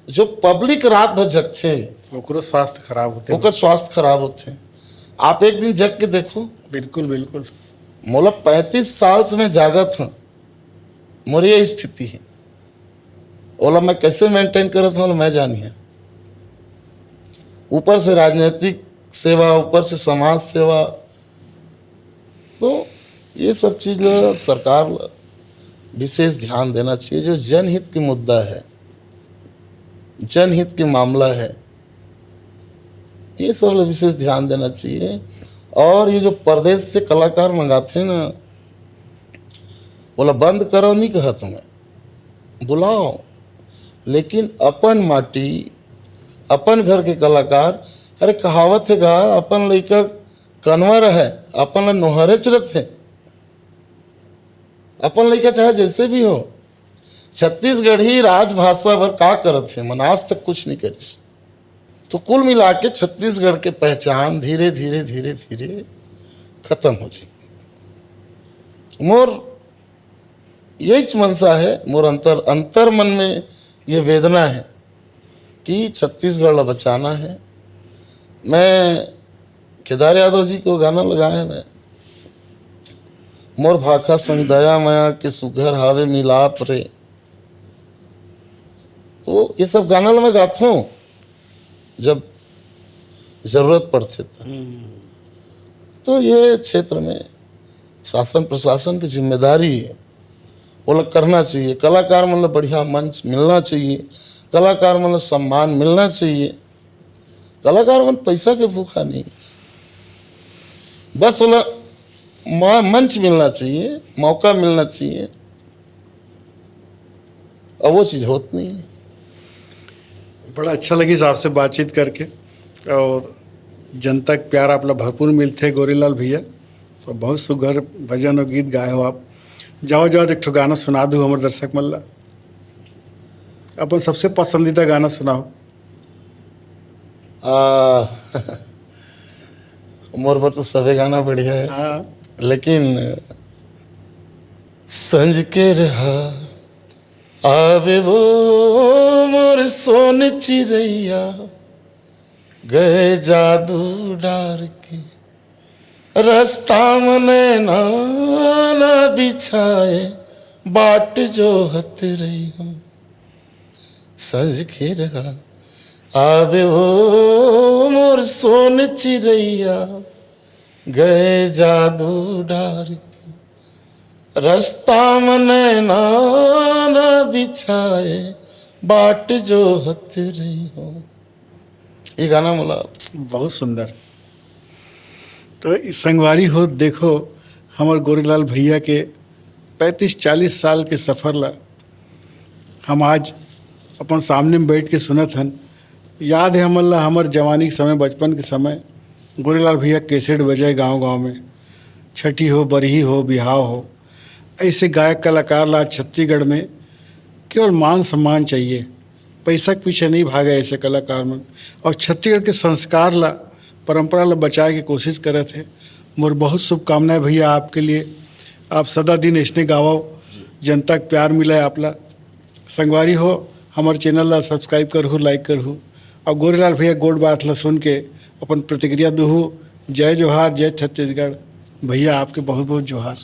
जो पब्लिक रात भर जगते हैं ओकरो स्वास्थ्य खराब होते हैं। ओकर स्वास्थ्य खराब होते हैं। आप एक दिन जग के देखो। बिल्कुल बिल्कुल। मोला 35 साल से मैं जागत हूँ, मोरी ये स्थिति है। ओला मैं कैसे मेंटेन करता हूँ मैं जानिए। ऊपर से राजनीतिक सेवा, ऊपर से समाज सेवा, तो ये सब चीज सरकार विशेष ध्यान देना चाहिए। जो जनहित की मुद्दा है, जनहित की मामला है, ये सब विशेष ध्यान देना चाहिए। और ये जो प्रदेश से कलाकार मंगाते हैं ना, बोला बंद करो नहीं कहत मैं, बुलाओ, लेकिन अपन माटी अपन घर के कलाकार। अरे कहावत है का, अपन लइका कनवर है, अपन ला नोहरे चरत है। अपन लइका चाहे जैसे भी हो, छत्तीसगढ़ी राजभाषा भर का करत है, मन आज तक कुछ नहीं करिस। तो कुल मिला के छत्तीसगढ़ के पहचान धीरे धीरे धीरे धीरे खत्म हो जाएगी। मोर यही मनसा है, मोर अंतर मन में ये वेदना है कि छत्तीसगढ़ ला बचाना है। मैं केदार यादव जी को गाना लगाया है, मैं मोर भाखा संग दया माया के सुघर हावे मिलाप रे। तो ये सब गाना मैं गाता हूँ जब जरूरत पड़ते था। तो ये क्षेत्र में शासन प्रशासन की जिम्मेदारी है, वो लोग करना चाहिए। कलाकार मतलब बढ़िया मंच मिलना चाहिए, कलाकार मतलब सम्मान मिलना चाहिए। कलाकार मतलब पैसा के भूखा नहीं, बस वो मंच मिलना चाहिए, मौका मिलना चाहिए, और वो चीज़ होती नहीं है। बड़ा अच्छा लगी आपसे बातचीत करके, और जनता के प्यार आपला भरपूर मिलते गोरीलाल भैया। तो बहुत सुघर भजन और गीत गाए हो आप। जाओ जाओ एक ठो गाना सुना दो हमारे दर्शक मल्ला, अपन सबसे पसंदीदा गाना सुनाओ। मोर पर तो सभी गाना बढ़िया है। हाँ, लेकिन संज के रहा आवे वो मोर सोन चिड़ैया, गए जादू डार के रास्ता मने नाना बिछाए, बाट जो हत रही हूँ। संज के रहा आवे वो मोर सोन चिड़ैया, गए जादू डार के रास्ता मने नाना बिछाए, बाट जो हत रही हो। ये गाना बोला। बहुत सुंदर। तो इस संगवारी हो देखो हमार गोरीलाल भैया के 35-40 साल के सफ़र ला हम आज अपन सामने में बैठ के सुनत हन। याद है हमन ला हमर जवानी के समय, बचपन के समय गोरेलाल भैया कैसेट बजाए गांव गांव में, छठी हो, बरही हो, बिहाव हो। ऐसे गायक कलाकार ला छत्तीसगढ़ में केवल मान सम्मान चाहिए, पैसा के पीछे नहीं भागे ऐसे कलाकार में। और छत्तीसगढ़ के संस्कार ला, परंपरा ला बचाए के कोशिश करे थे। मोर बहुत शुभकामनाएं भैया आपके लिए। आप सदा दिन ऐसने गावो, जनता के प्यार मिले आपला। संगवारी हो, हमारे चैनल ला सब्सक्राइब करहु, लाइक करहु। और गोरेलाल भैया गोड बात ला सुन के अपन प्रतिक्रिया दूहू। जय जोहार, जय छत्तीसगढ़। भैया आपके बहुत बहुत जोहार।